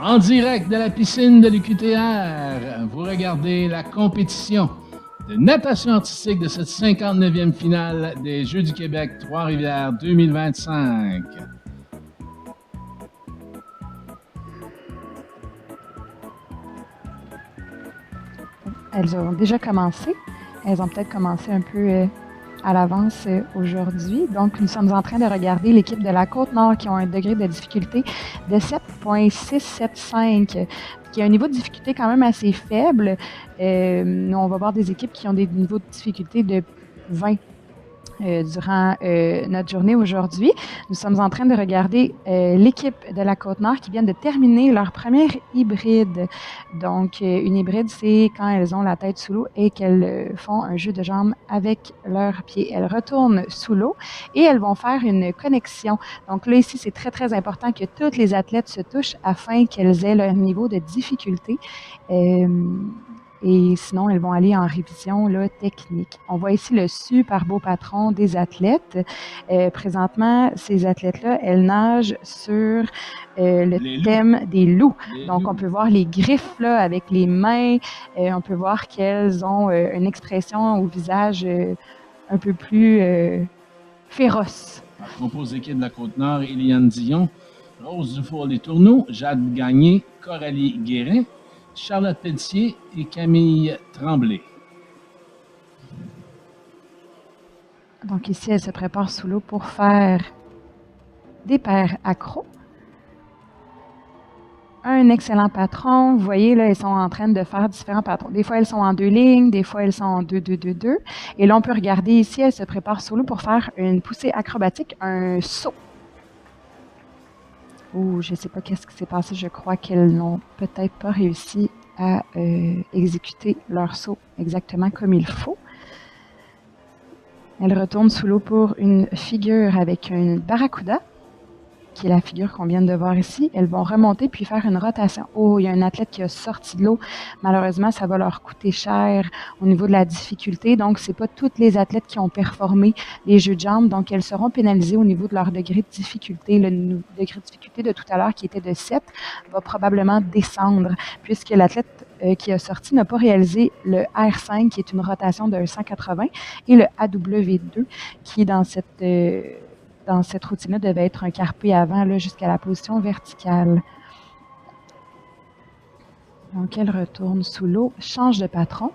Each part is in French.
En direct de la piscine de l'UQTR, vous regardez la compétition de natation artistique de cette 59e finale des Jeux du Québec Trois-Rivières 2025. Elles ont déjà commencé. Elles ont peut-être commencé un peu à l'avance aujourd'hui. Donc, nous sommes en train de regarder l'équipe de la Côte-Nord qui ont un degré de difficulté de 7,675, qui a un niveau de difficulté quand même assez faible. On va voir des équipes qui ont des niveaux de difficulté de 20 durant notre journée aujourd'hui. Nous sommes en train de regarder l'équipe de la Côte-Nord qui vient de terminer leur première hybride. Donc, une hybride, c'est quand elles ont la tête sous l'eau et qu'elles font un jeu de jambes avec leurs pieds. Elles retournent sous l'eau et elles vont faire une connexion. Donc là, ici, c'est très, très important que toutes les athlètes se touchent afin qu'elles aient leur niveau de difficulté. Et sinon, elles vont aller en révision là, technique. On voit ici le super beau patron des athlètes. Présentement, ces athlètes-là, elles nagent sur le thème des loups. Donc, on peut voir les griffes là, avec les mains. On peut voir qu'elles ont une expression au visage un peu plus féroce. Elle compose l'équipe de la Côte-Nord, Eliane Dion, Rose Dufour-Les-Tourneaux, Jade Gagné, Coralie Guérin, Charlotte Pelletier et Camille Tremblay. Donc ici, elle se prépare sous l'eau pour faire des paires accros. Un excellent patron. Vous voyez, là, elles sont en train de faire différents patrons. Des fois, elles sont en 2 lignes, des fois, elles sont en 2-2-2-2. Et là, on peut regarder ici, elle se prépare sous l'eau pour faire une poussée acrobatique, un saut. Ou je ne sais pas qu'est-ce qui s'est passé. Je crois qu'elles n'ont peut-être pas réussi à exécuter leur saut exactement comme il faut. Elles retournent sous l'eau pour une figure avec une barracuda, qui est la figure qu'on vient de voir ici. Elles vont remonter puis faire une rotation. Oh, il y a un athlète qui a sorti de l'eau. Malheureusement, ça va leur coûter cher au niveau de la difficulté. Donc, c'est pas toutes les athlètes qui ont performé les jeux de jambes. Donc, elles seront pénalisées au niveau de leur degré de difficulté. Le degré de difficulté de tout à l'heure, qui était de 7, va probablement descendre, puisque l'athlète qui a sorti n'a pas réalisé le R5, qui est une rotation de 180, et le AW2, qui est dans cette routine-là, devait être un carpé avant là, jusqu'à la position verticale. Donc, elle retourne sous l'eau, change de patron.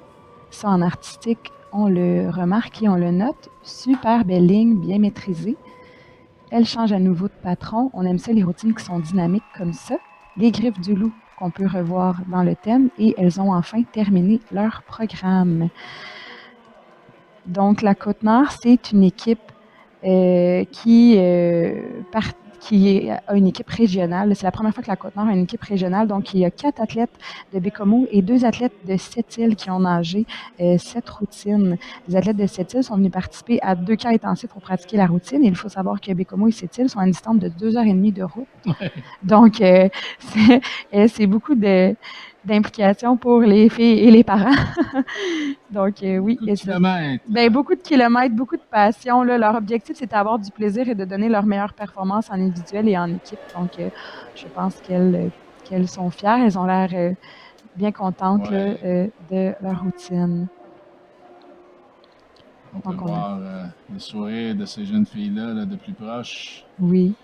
Ça, en artistique, on le remarque et on le note. Super belle ligne, bien maîtrisée. Elle change à nouveau de patron. On aime ça, les routines qui sont dynamiques comme ça. Les griffes du loup qu'on peut revoir dans le thème. Et elles ont enfin terminé leur programme. Donc, la Côte-Nord, c'est une équipe qui a une équipe régionale. C'est la première fois que la Côte-Nord a une équipe régionale. Donc, il y a 4 athlètes de Bécomo et 2 athlètes de Sept-Îles qui ont nagé cette routine. Les athlètes de Sept-Îles sont venus participer à 2 camps intensifs pour pratiquer la routine. Et il faut savoir que Bécomo et Sept-Îles sont à une distance de 2h30 de route. Donc, c'est beaucoup d'implication pour les filles et les parents. Donc, oui. Beaucoup de kilomètres, beaucoup de passion. Là. Leur objectif, c'est d'avoir du plaisir et de donner leur meilleure performance en individuel et en équipe. Donc, je pense qu'elles sont fières. Elles ont l'air bien contentes là, de leur routine. On peut voir les sourires de ces jeunes filles-là là, de plus proche. Oui.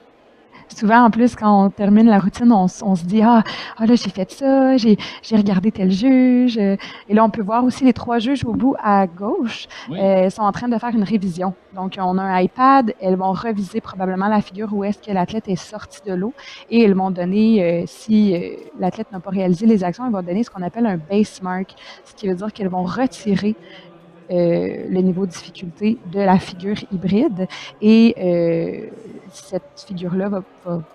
Souvent, en plus, quand on termine la routine, on se dit là, j'ai fait ça, j'ai regardé tel juge. Et là, on peut voir aussi les 3 juges au bout à gauche. Oui. Sont en train de faire une révision. Donc, on a un iPad. Elles vont reviser probablement la figure où est-ce que l'athlète est sorti de l'eau. Et elles vont donner, si l'athlète n'a pas réalisé les actions, elles vont donner ce qu'on appelle un base mark, ce qui veut dire qu'elles vont retirer le niveau de difficulté de la figure hybride et cette figure-là va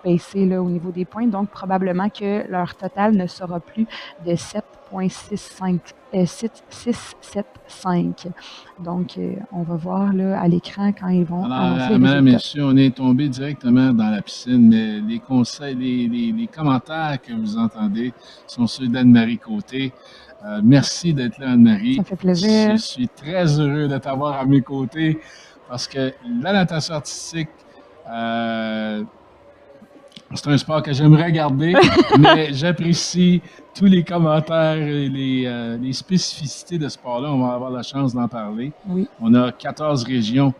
baisser là, au niveau des points. Donc, probablement que leur total ne sera plus de 7,675. Donc, on va voir là, à l'écran quand ils vont annoncer les résultats. Mesdames et messieurs, on est tombé directement dans la piscine, mais les conseils, les commentaires que vous entendez sont ceux d'Anne-Marie Côté. Merci d'être là, Anne-Marie. Ça fait plaisir. Je suis très heureux de t'avoir à mes côtés parce que la natation artistique, C'est un sport que j'aimerais regarder, mais j'apprécie tous les commentaires et les spécificités de ce sport-là. On va avoir la chance d'en parler. Oui. On a 14 régions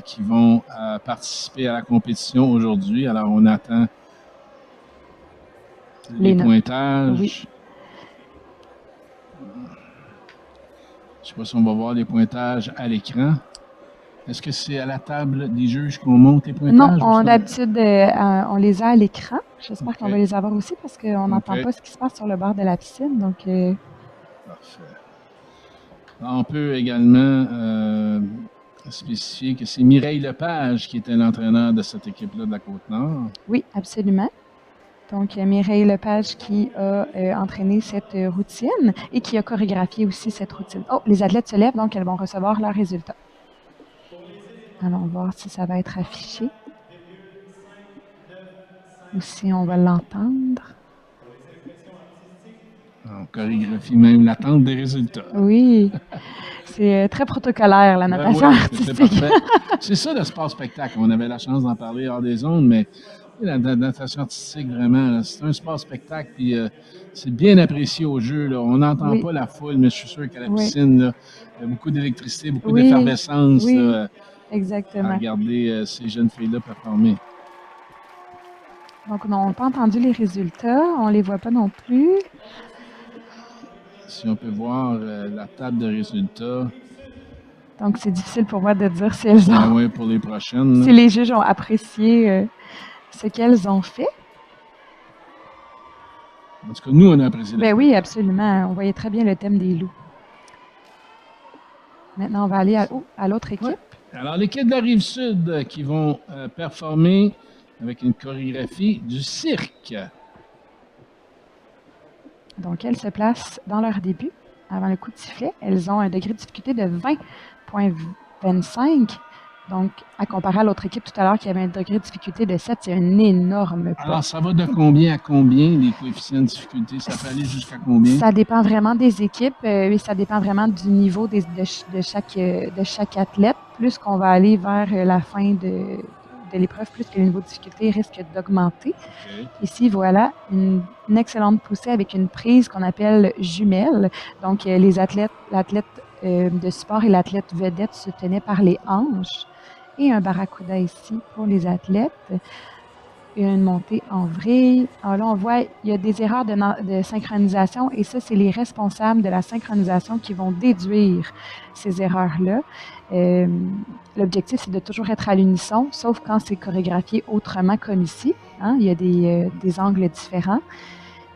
qui vont participer à la compétition aujourd'hui. Alors, on attend les Oui. pointages. Je ne sais pas si on va voir les pointages à l'écran. Est-ce que c'est à la table des juges qu'on monte les Non, pointages? d'habitude, on les a à l'écran. J'espère qu'on va les avoir aussi parce qu'on n'entend pas ce qui se passe sur le bord de la piscine. Donc, parfait. On peut également spécifier que c'est Mireille Lepage qui était l'entraîneur de cette équipe-là de la Côte-Nord. Oui, absolument. Donc, Mireille Lepage qui a entraîné cette routine et qui a chorégraphié aussi cette routine. Oh, les athlètes se lèvent, donc elles vont recevoir leurs résultats. Allons voir si ça va être affiché ou si on va l'entendre. On chorégraphie même l'attente des résultats. Oui, c'est très protocolaire, la natation artistique. C'est parfait. C'est ça le sport-spectacle. On avait la chance d'en parler hors des ondes, mais la natation artistique, vraiment, c'est un sport-spectacle, puis c'est bien apprécié au jeu. Là. On n'entend pas la foule, mais je suis sûr qu'à la piscine, là, il y a beaucoup d'électricité, beaucoup d'effervescence exactement. à regarder ces jeunes filles-là performer. Donc, on n'a pas entendu les résultats, on ne les voit pas non plus. Si on peut voir la table de résultats. Donc, c'est difficile pour moi de dire si elles ont... oui, pour les prochaines. Si les juges ont apprécié ce qu'elles ont fait. En tout cas, nous, on a apprécié. Ben oui, absolument. On voyait très bien le thème des loups. Maintenant, on va aller à l'autre équipe. Ouais. Alors, l'équipe de la Rive-Sud qui vont performer avec une chorégraphie du cirque. Donc, elles se placent dans leur début, avant le coup de sifflet. Elles ont un degré de difficulté de 20,25. Donc, à comparer à l'autre équipe tout à l'heure qui avait un degré de difficulté de 7, c'est un énorme pas. Alors, ça va de combien à combien, les coefficients de difficulté? Ça peut aller jusqu'à combien? Ça dépend vraiment des équipes et ça dépend vraiment du niveau de chaque athlète. Plus qu'on va aller vers la fin de l'épreuve, plus que le niveau de difficulté risque d'augmenter. Okay. Ici, voilà, une excellente poussée avec une prise qu'on appelle jumelle. Donc, l'athlète de support et l'athlète vedette se tenaient par les hanches. Et un barracuda ici pour les athlètes. Une montée en vrille. Alors là, on voit il y a des erreurs de synchronisation et ça, c'est les responsables de la synchronisation qui vont déduire ces erreurs-là. L'objectif, c'est de toujours être à l'unisson, sauf quand c'est chorégraphié autrement comme ici. Hein? Il y a des angles différents.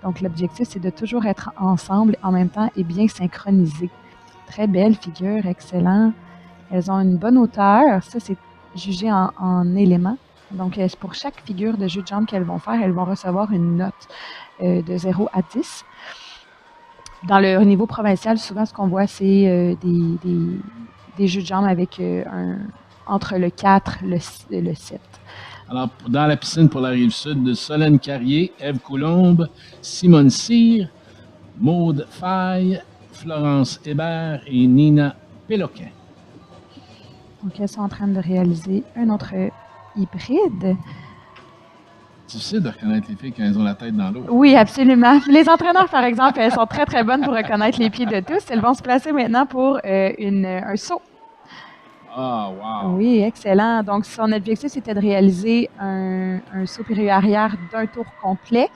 Donc, l'objectif, c'est de toujours être ensemble en même temps et bien synchronisé. Très belle figure, excellent. Elles ont une bonne hauteur. Ça, c'est jugé en éléments. Donc, pour chaque figure de jeu de jambes qu'elles vont faire, elles vont recevoir une note de 0 à 10. Dans le niveau provincial, souvent, ce qu'on voit, c'est des jeux de jambes avec entre le 4 et le 7. Alors, dans la piscine pour la Rive-Sud, de Solène Carrier, Ève Coulombe, Simone Cyr, Maude Faye, Florence Hébert et Nina Péloquin. Donc, elles sont en train de réaliser un autre hybride. Difficile de reconnaître les filles quand elles ont la tête dans l'eau. Oui, absolument. Les entraîneurs, par exemple, elles sont très, très bonnes pour reconnaître les pieds de tous. Elles vont se placer maintenant pour un saut. Ah, wow! Oui, excellent. Donc, son objectif, c'était de réaliser un saut périarrière d'un tour complet.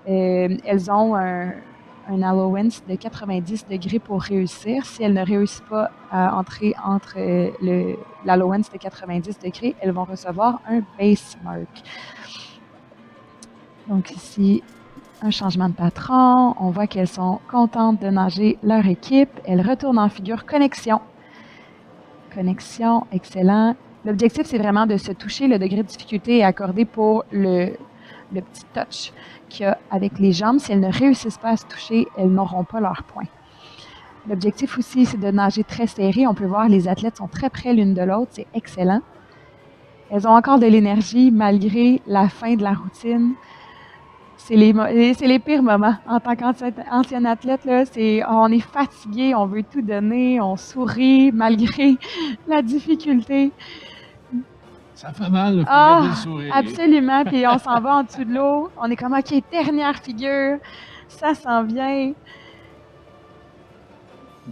Elles ont un allowance de 90 degrés pour réussir. Si elles ne réussissent pas à entrer entre l'allowance de 90 degrés, elles vont recevoir un base mark. Donc ici, un changement de patron. On voit qu'elles sont contentes de nager leur équipe. Elles retournent en figure connexion. Connexion, excellent. L'objectif, c'est vraiment de se toucher. Le degré de difficulté est accordé pour le petit touch qu'il y a avec les jambes. Si elles ne réussissent pas à se toucher, elles n'auront pas leur point. L'objectif aussi, c'est de nager très serré. On peut voir les athlètes sont très près l'une de l'autre. C'est excellent. Elles ont encore de l'énergie malgré la fin de la routine. C'est les pires moments. En tant qu'ancienne athlète, là, on est fatigué, on veut tout donner, on sourit malgré la difficulté. Ça fait mal, il faut garder Ah, le sourire. absolument. Puis on s'en va en dessous de l'eau. On est comme, OK, dernière figure. Ça s'en vient. Et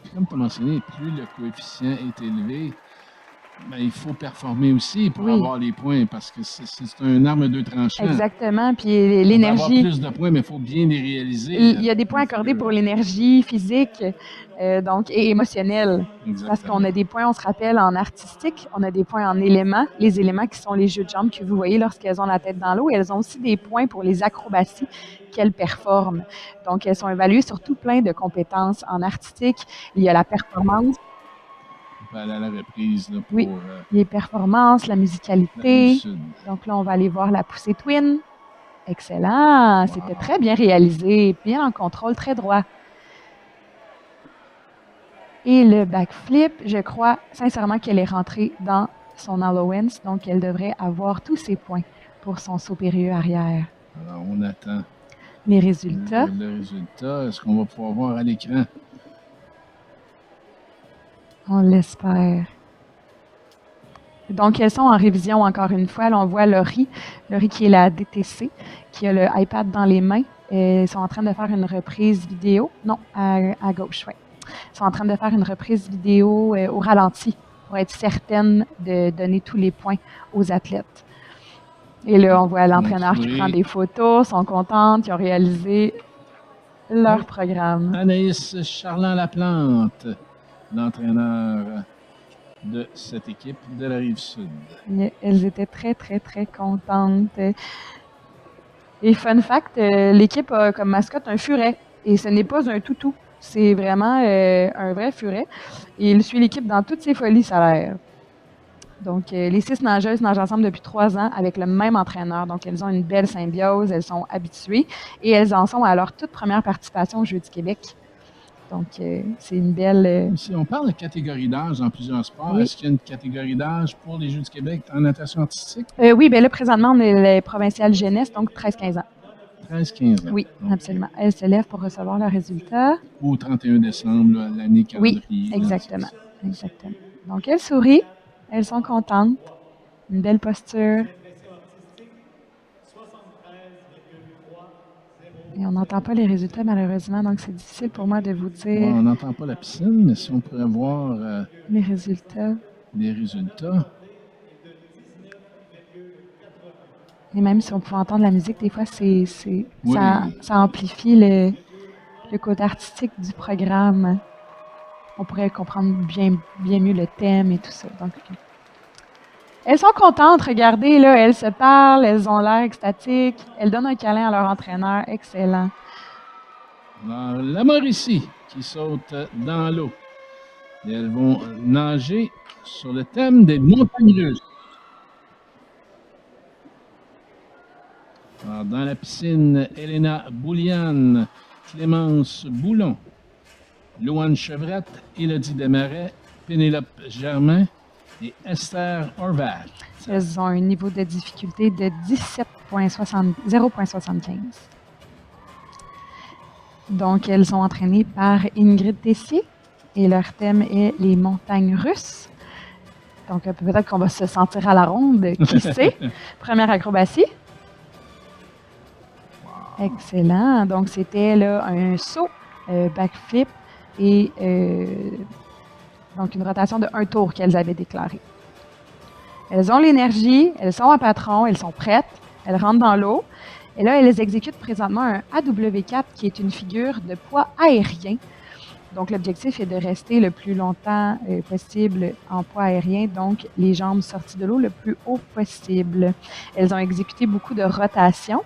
puis comme tu as mentionné, plus le coefficient est élevé, ben, il faut performer aussi pour Oui, avoir les points parce que c'est une arme à deux tranchants. exactement. Puis On peut avoir l'énergie, plus de points, mais il faut bien les réaliser. il y a des points une accordés figure. pour l'énergie physique donc, et émotionnelle. Parce qu'on Exactement. a des points, on se rappelle, en artistique, on a des points en éléments. Les éléments qui sont les jeux de jambes que vous voyez lorsqu'elles ont la tête dans l'eau. Et elles ont aussi des points pour les acrobaties qu'elles performent. Donc, elles sont évaluées sur tout plein de compétences. En artistique, il y a la performance. On peut aller à la reprise là, Oui, pour les performances, la la rive musicalité. sud. Donc là, on va aller voir la poussée twin. Excellent. C'était Wow. très bien réalisé, bien en contrôle, très droit. Et le backflip, je crois sincèrement qu'elle est rentrée dans son allowance, donc elle devrait avoir tous ses points pour son saut périlleux arrière. Alors, on attend Les résultats, le résultat. Est-ce qu'on va pouvoir voir à l'écran? on l'espère. Donc, elles sont en révision encore une fois. Là, on voit Laurie qui est la DTC, qui a le iPad dans les mains. Ils sont en train de faire une reprise vidéo. Non, à gauche, oui. Ils sont en train de faire une reprise vidéo au ralenti pour être certaine de donner tous les points aux athlètes. Et là, on voit l'entraîneur qui prend des photos, sont contentes, ils ont réalisé leur programme. Anaïs Charland-Laplante, l'entraîneur de cette équipe de la Rive-Sud. Elles étaient très, très, très contentes. Et fun fact, l'équipe a comme mascotte un furet. Et ce n'est pas un toutou. C'est vraiment un vrai furet. Et il suit l'équipe dans toutes ses folies, ça a l'air. Donc, les 6 nageuses nagent ensemble depuis 3 ans avec le même entraîneur. Donc, elles ont une belle symbiose, elles sont habituées et elles en sont à leur toute première participation aux Jeux du Québec. Donc, c'est une belle... Si on parle de catégorie d'âge dans plusieurs sports, Oui. est-ce qu'il y a une catégorie d'âge pour les Jeux du Québec en natation artistique? Oui, bien là, présentement, on est les provinciales jeunesse, donc 13-15 ans. 13-15 ans. Oui, Donc, absolument. Elles se lèvent pour recevoir leurs résultats. Au 31 décembre, l'année calendrier. Oui, exactement. Exactement. Donc, elles sourient, elles sont contentes, une belle posture. Et on n'entend pas les résultats, malheureusement, donc c'est difficile pour moi de vous dire. Bon, on n'entend pas la piscine, mais si on pourrait voir les résultats. Les résultats. Et même si on pouvait entendre la musique, des fois, oui. ça amplifie le côté artistique du programme. On pourrait comprendre bien mieux le thème et tout ça. Donc, elles sont contentes, regardez, là, elles se parlent, elles ont l'air extatiques, elles donnent un câlin à leur entraîneur, excellent. Alors, la Mauricie qui saute dans l'eau. Et elles vont nager sur le thème des montagnes russes. Alors, dans la piscine, Elena Bouliane, Clémence Boulon, Louane Chevrette, Élodie Desmarais, Pénélope Germain et Esther Horvath. Elles ont un niveau de difficulté de 0,75. Donc, elles sont entraînées par Ingrid Tessier et leur thème est les montagnes russes. Donc, peut-être qu'on va se sentir à la ronde, qui sait? Première acrobatie. Wow. Excellent. Donc, c'était là un saut, backflip et donc une rotation de 1 tour qu'elles avaient déclaré. Elles ont l'énergie, elles sont à patron, elles sont prêtes, elles rentrent dans l'eau. Et là, elles exécutent présentement un AW4 qui est une figure de poids aérien. Donc, l'objectif est de rester le plus longtemps possible en poids aérien, donc les jambes sorties de l'eau le plus haut possible. Elles ont exécuté beaucoup de rotations,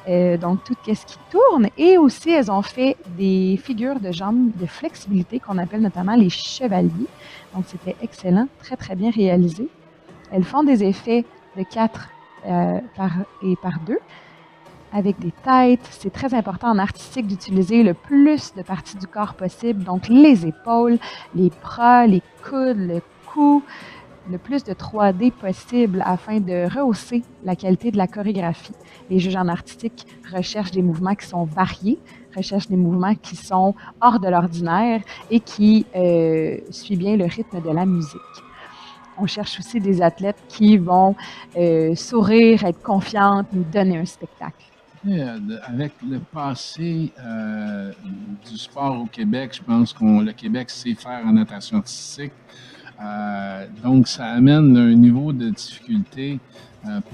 donc tout ce qui tourne, et aussi elles ont fait des figures de jambes de flexibilité qu'on appelle notamment les chevaliers. Donc, c'était excellent, très, très bien réalisé. Elles font des effets de 4 par 2. Avec des têtes. C'est très important en artistique d'utiliser le plus de parties du corps possible, donc les épaules, les bras, les coudes, le cou, le plus de 3D possible afin de rehausser la qualité de la chorégraphie. Les juges en artistique recherchent des mouvements qui sont variés, recherchent des mouvements qui sont hors de l'ordinaire et qui suivent bien le rythme de la musique. On cherche aussi des athlètes qui vont sourire, être confiantes, nous donner un spectacle. Avec le passé du sport au Québec, je pense que le Québec sait faire en natation artistique. Donc, ça amène un niveau de difficulté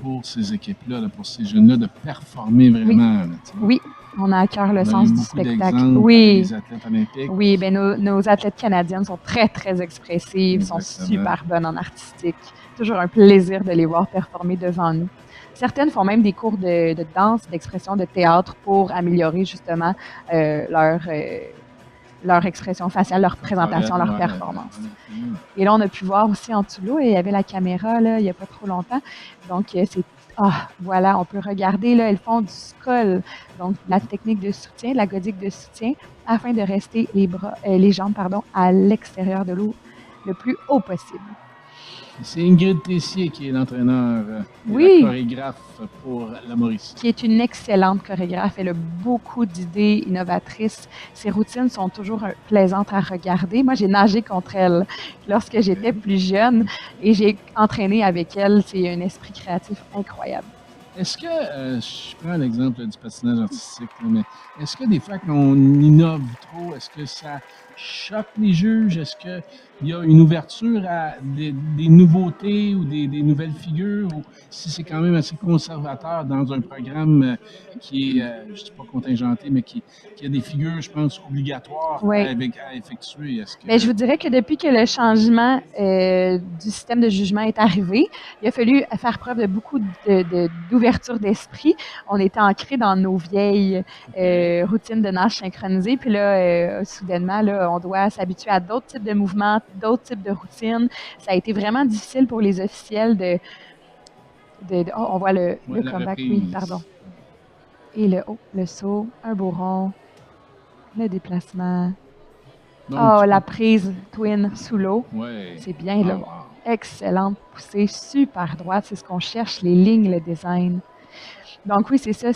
pour ces équipes-là, pour ces jeunes-là, de performer Oui, vraiment. Là, oui, on a à cœur le on a eu sens du beaucoup spectacle. d'exemples avec Oui, des athlètes olympiques. oui, ben nos athlètes canadiennes sont très, très expressives, sont Exactement. super bonnes en artistique. Toujours un plaisir de les voir performer devant nous. Certaines font même des cours de danse, d'expression, de théâtre pour améliorer justement leur expression faciale, leur présentation, leur performance. Et là, on a pu voir aussi en dessous de l'eau, et il y avait la caméra là, il n'y a pas trop longtemps. Donc, voilà, on peut regarder, là, elles font du skull, donc la technique de soutien, la godique de soutien, afin de rester les jambes à l'extérieur de l'eau le plus haut possible. C'est Ingrid Tessier qui est l'entraîneur et la Oui, chorégraphe pour la Mauricie. qui est une excellente chorégraphe. Elle a beaucoup d'idées innovatrices. Ses routines sont toujours plaisantes à regarder. Moi, j'ai nagé contre elle lorsque j'étais plus jeune et j'ai entraîné avec elle. C'est un esprit créatif incroyable. Est-ce que, je prends l'exemple du patinage artistique, là, mais est-ce que des fois qu'on innove trop, est-ce que ça choque les juges? Est-ce qu'il y a une ouverture à des nouveautés ou des nouvelles figures? Ou si c'est quand même assez conservateur dans un programme qui est, je ne dis pas contingenté, mais qui a des figures, je pense, obligatoires Oui. à effectuer? Est-ce que... Bien, je vous dirais que depuis que le changement du système de jugement est arrivé, il a fallu faire preuve de beaucoup d'ouverture d'esprit. On était ancré dans nos vieilles routines de nage synchronisées. Puis là, soudainement, là, on doit s'habituer à d'autres types de mouvements, d'autres types de routines. Ça a été vraiment difficile pour les officiels on voit le comeback, oui, pardon. Et le saut, un beau rond, le déplacement. Donc, la prise twin sous l'eau. Ouais. C'est bien là. Wow. Excellente poussée, super droite. C'est ce qu'on cherche, les lignes, le design. Donc oui, c'est ça.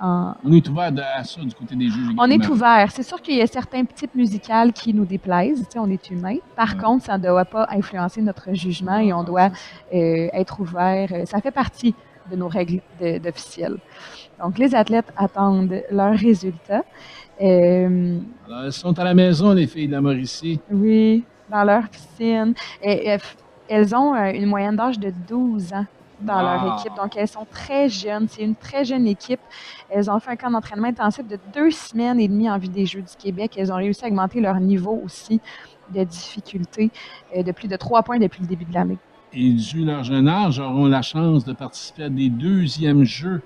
On est ouvert à ça du côté des juges également. On est ouvert. C'est sûr qu'il y a certains types musicaux qui nous déplaisent. On est humain. Par contre, ça ne doit pas influencer notre jugement et on doit être ouvert. Ça fait partie de nos règles d'officiel. Donc, les athlètes attendent leurs résultats. Alors, elles sont à la maison, les filles de la Mauricie. Oui, dans leur piscine. Elles ont une moyenne d'âge de 12 ans dans leur équipe. Donc, elles sont très jeunes. C'est une très jeune équipe. Elles ont fait un camp d'entraînement intensif de 2 semaines et demie en vue des Jeux du Québec. Elles ont réussi à augmenter leur niveau aussi de difficulté de plus de 3 points depuis le début de l'année. Et dû leur jeune âge, auront la chance de participer à des deuxièmes Jeux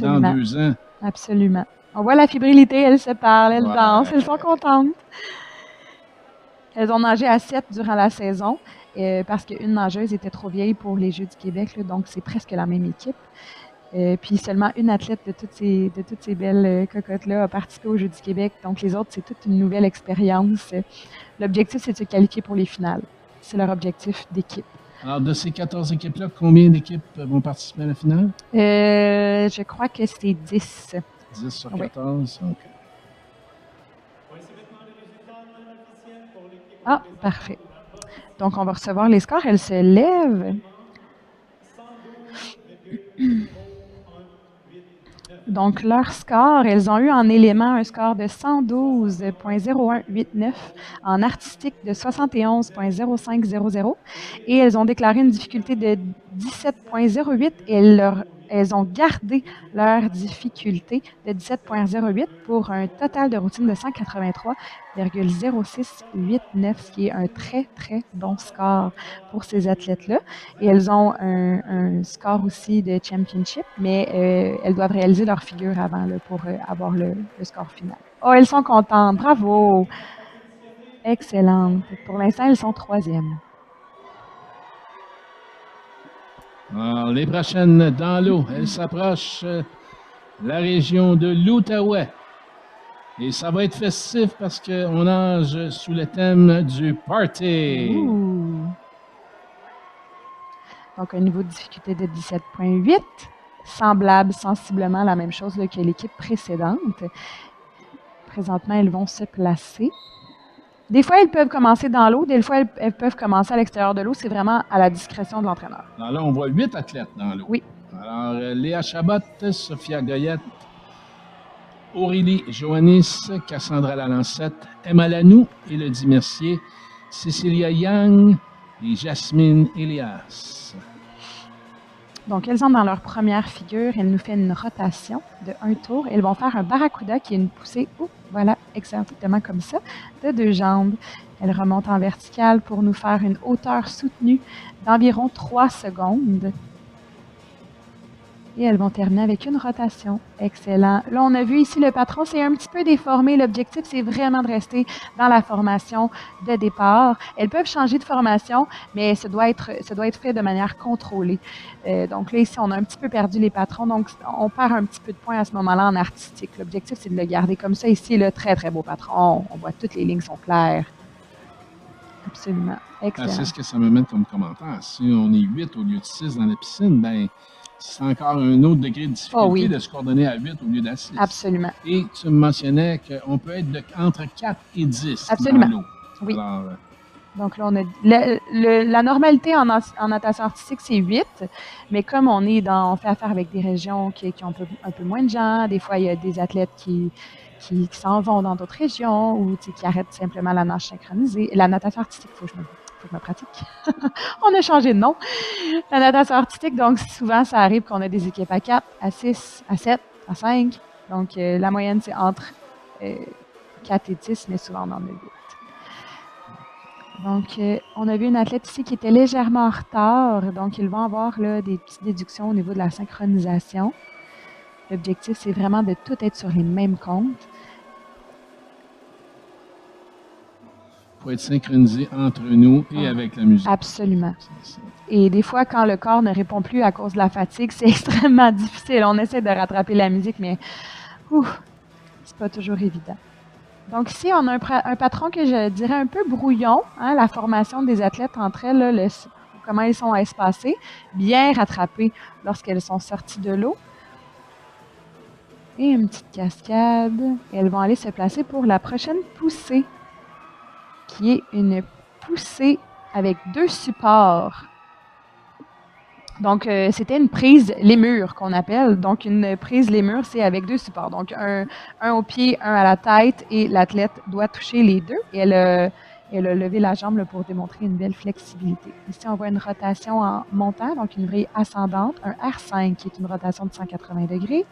dans 2 ans. Absolument. On voit la fébrilité, elles se parlent, elles dansent, elles sont contentes. Elles ont nagé à 7 durant la saison parce qu'une nageuse était trop vieille pour les Jeux du Québec, là, donc c'est presque la même équipe. Puis seulement une athlète de toutes ces belles cocottes-là a participé aux Jeux du Québec. Donc les autres, c'est toute une nouvelle expérience. L'objectif, c'est de se qualifier pour les finales. C'est leur objectif d'équipe. Alors, de ces 14 équipes-là, combien d'équipes vont participer à la finale? Je crois que c'est 10. 10 sur 14? Oui. Okay. Ah, parfait. Donc, on va recevoir les scores. Elles se lèvent. Donc, leur score, elles ont eu en élément un score de 112,0189, en artistique de 71,0500 et elles ont déclaré une difficulté de 17,08 et elles ont gardé leur difficulté de 17,08 pour un total de routine de 183,0689, ce qui est un très, très bon score pour ces athlètes-là. Et elles ont un score aussi de championship, mais elles doivent réaliser leur figure avant là, pour avoir le score final. Oh, elles sont contentes. Bravo! Excellente. Pour l'instant, elles sont 3e. Alors, les prochaines dans l'eau, elles s'approchent la région de l'Outaouais. Et ça va être festif parce qu'on nage sous le thème du party. Ouh. Donc, un niveau de difficulté de 17,8, semblable sensiblement à la même chose là, que l'équipe précédente. Présentement, elles vont se placer. Des fois, elles peuvent commencer dans l'eau, des fois, elles peuvent commencer à l'extérieur de l'eau. C'est vraiment à la discrétion de l'entraîneur. Alors là, on voit 8 athlètes dans l'eau. Oui. Alors, Léa Chabot, Sophia Goyette, Aurélie Joannis, Cassandra Lalancette, Emma Lanou, Élodie Mercier, Cécilia Young et Jasmine Elias. Donc, elles sont dans leur première figure. Elles nous font une rotation de 1 tour. Elles vont faire un barracuda qui est une poussée, voilà, exactement comme ça, de 2 jambes. Elles remontent en verticale pour nous faire une hauteur soutenue d'environ 3 secondes. Et elles vont terminer avec une rotation. Excellent. Là, on a vu ici le patron, c'est un petit peu déformé. L'objectif, c'est vraiment de rester dans la formation de départ. Elles peuvent changer de formation, mais ça doit être fait de manière contrôlée. Donc là, ici, on a un petit peu perdu les patrons. Donc, on perd un petit peu de points à ce moment-là en artistique. L'objectif, c'est de le garder comme ça. Ici, le très, très beau patron. On voit toutes les lignes sont claires. Absolument. Excellent. C'est ce que ça me mène comme commentaire. Si on est 8 au lieu de 6 dans la piscine, ben c'est encore un autre degré de difficulté de se coordonner à 8 au lieu d'à 6. Absolument. Et tu me mentionnais qu'on peut être entre 4 et 10 Absolument. dans l'eau. Oui. Alors, donc là, on a la normalité en natation artistique, c'est 8, mais comme on fait affaire avec des régions qui ont un peu moins de gens, des fois, il y a des athlètes qui s'en vont dans d'autres régions ou qui arrêtent simplement la nage synchronisée. La natation artistique, il faut que je me pratique. On a changé de nom. La natation artistique, donc souvent, ça arrive qu'on a des équipes à 4, à 6, à 7, à 5. Donc, la moyenne, c'est entre 4 et 10, mais souvent, on en a 8. Donc, on a vu une athlète ici qui était légèrement en retard. Donc, ils vont avoir là, des petites déductions au niveau de la synchronisation. L'objectif, c'est vraiment de tout être sur les mêmes comptes. Pour être synchronisé entre nous et avec la musique. Absolument. Et des fois, quand le corps ne répond plus à cause de la fatigue, c'est extrêmement difficile. On essaie de rattraper la musique, mais c'est pas toujours évident. Donc ici, on a un patron que je dirais un peu brouillon, hein, la formation des athlètes entre elles, là, comment elles sont espacées, bien rattrapées lorsqu'elles sont sorties de l'eau. Et une petite cascade. Et elles vont aller se placer pour la prochaine poussée, qui est une poussée avec 2 supports. Donc, c'était une prise lémur qu'on appelle. Donc, une prise lémur, c'est avec 2 supports. Donc, un au pied, un à la tête, et l'athlète doit toucher les 2. Et elle a levé la jambe là, pour démontrer une belle flexibilité. Ici, on voit une rotation en montant, donc une vrille ascendante, un R5 qui est une rotation de 180 degrés.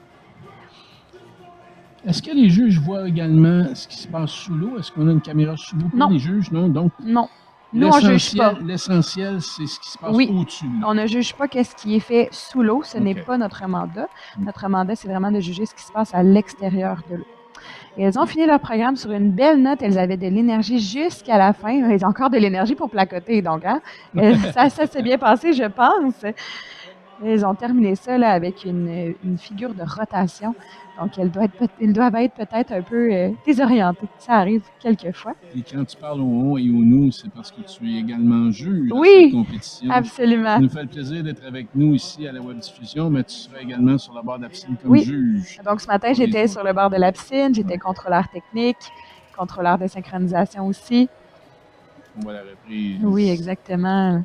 Est-ce que les juges voient également ce qui se passe sous l'eau? Est-ce qu'on a une caméra sous l'eau pour les juges? Non. Donc, non. Nous, on ne juge pas. L'essentiel, c'est ce qui se passe au-dessus de l'eau. On ne juge pas qu'est-ce qui est fait sous l'eau. Ce n'est pas notre mandat. Notre mandat, c'est vraiment de juger ce qui se passe à l'extérieur de l'eau. Et elles ont fini leur programme sur une belle note. Elles avaient de l'énergie jusqu'à la fin. Elles ont encore de l'énergie pour placoter. Donc, hein? ça s'est bien passé, je pense. Elles ont terminé ça là, avec une figure de rotation. Donc, elles doivent être peut-être un peu désorientées. Ça arrive quelquefois. Et quand tu parles au on et au nous, c'est parce que tu es également juge à cette compétition. Oui, absolument. Ça nous fait le plaisir d'être avec nous ici à la web diffusion, mais tu seras également sur le bord de la piscine comme juge. Donc, ce matin, j'étais sur le bord de la piscine. J'étais contrôleur technique, contrôleur de synchronisation aussi. On voit la reprise. Oui, exactement.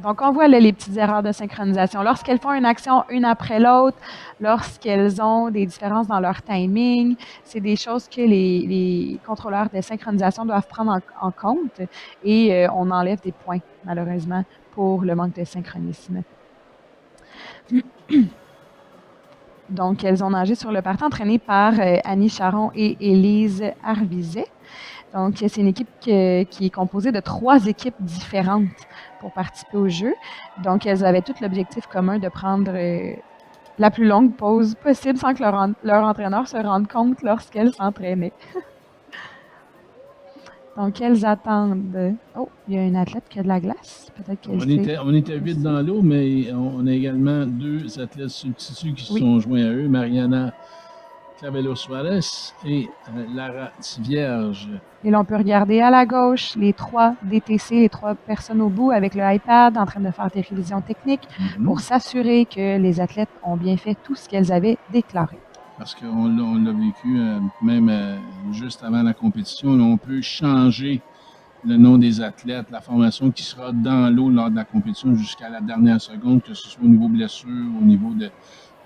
Donc, on voit là, les petites erreurs de synchronisation. Lorsqu'elles font une action une après l'autre, lorsqu'elles ont des différences dans leur timing, c'est des choses que les contrôleurs de synchronisation doivent prendre en compte et on enlève des points, malheureusement, pour le manque de synchronisme. Donc, elles ont nagé sur le partant entraîné par Annie Charon et Élise Arvizet. Donc, c'est une équipe qui est composée de 3 équipes différentes pour participer au jeu. Donc, elles avaient tout l'objectif commun de prendre la plus longue pause possible sans que leur entraîneur se rende compte lorsqu'elles s'entraînaient. Donc, elles attendent. Oh, il y a une athlète qui a de la glace. Peut-être qu'elle on était 8 dans l'eau, mais on a également 2 athlètes substituts qui se sont joints à eux, Mariana Clavello Suarez et Lara Tivierge. Et là, on peut regarder à la gauche les 3 DTC, les 3 personnes au bout avec le iPad en train de faire des révisions techniques pour s'assurer que les athlètes ont bien fait tout ce qu'elles avaient déclaré. parce on l'a vécu même juste avant la compétition. Là, on peut changer le nom des athlètes, la formation qui sera dans l'eau lors de la compétition jusqu'à la dernière seconde, que ce soit au niveau blessure, au niveau de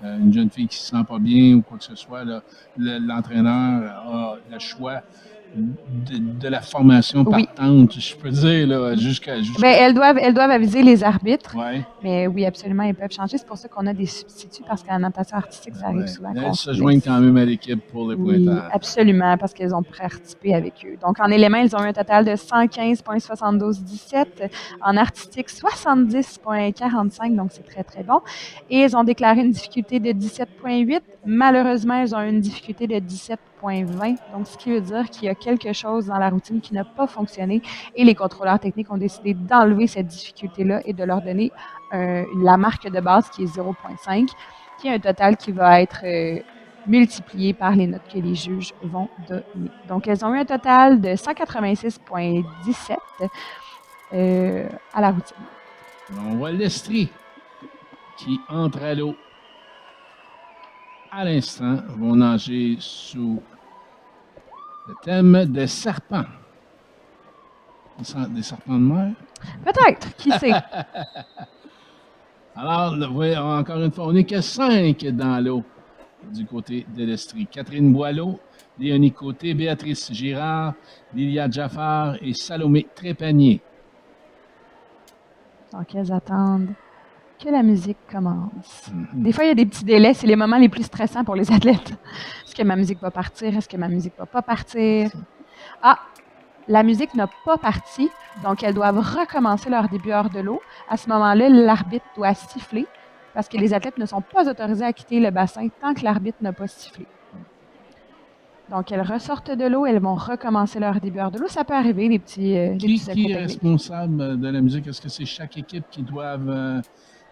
une jeune fille qui ne se sent pas bien ou quoi que ce soit. L'entraîneur a le choix de la formation Oui. partante, je peux dire, là, jusqu'à. Ben, elles doivent aviser les arbitres. Ouais. Mais oui, absolument, ils peuvent changer. C'est pour ça qu'on a des substituts, parce qu'en natation artistique, ça arrive Ouais. souvent Elles qu'on se se joignent blesse. quand même à l'équipe pour les Oui, pointages. absolument, parce qu'elles ont participé avec eux. Donc, en éléments, ils ont eu un total de 115,72-17. En artistique, 70,45. Donc, c'est très, très bon. Et ils ont déclaré une difficulté de 17,8. Malheureusement, ils ont eu une difficulté de 17,20. Donc, ce qui veut dire qu'il y a quelque chose dans la routine qui n'a pas fonctionné. Et les contrôleurs techniques ont décidé d'enlever cette difficulté-là et de leur donner la marque de base qui est 0,5, qui est un total qui va être multiplié par les notes que les juges vont donner. Donc, elles ont eu un total de 186,17 à la routine. On voit l'Estrie qui entre à l'eau à l'instant, vont nager sous le thème des serpents. Des serpents de mer? Peut-être, qui sait? Alors, encore une fois, on n'est que 5 dans l'eau du côté de l'Estrie. Catherine Boileau, Léonie Côté, Béatrice Girard, Lilia Jaffar et Salomé Trépanier. Donc, elles attendent que la musique commence. Des fois, il y a des petits délais. C'est les moments les plus stressants pour les athlètes. Est-ce que ma musique va partir? Est-ce que ma musique va pas partir? Ah! La musique n'a pas parti, donc elles doivent recommencer leur début hors de l'eau. À ce moment-là, l'arbitre doit siffler, parce que les athlètes ne sont pas autorisés à quitter le bassin tant que l'arbitre n'a pas sifflé. Donc, elles ressortent de l'eau, elles vont recommencer leur début hors de l'eau. Ça peut arriver, les petits Qui accros est techniques. responsable de la musique? Est-ce que c'est chaque équipe qui doivent...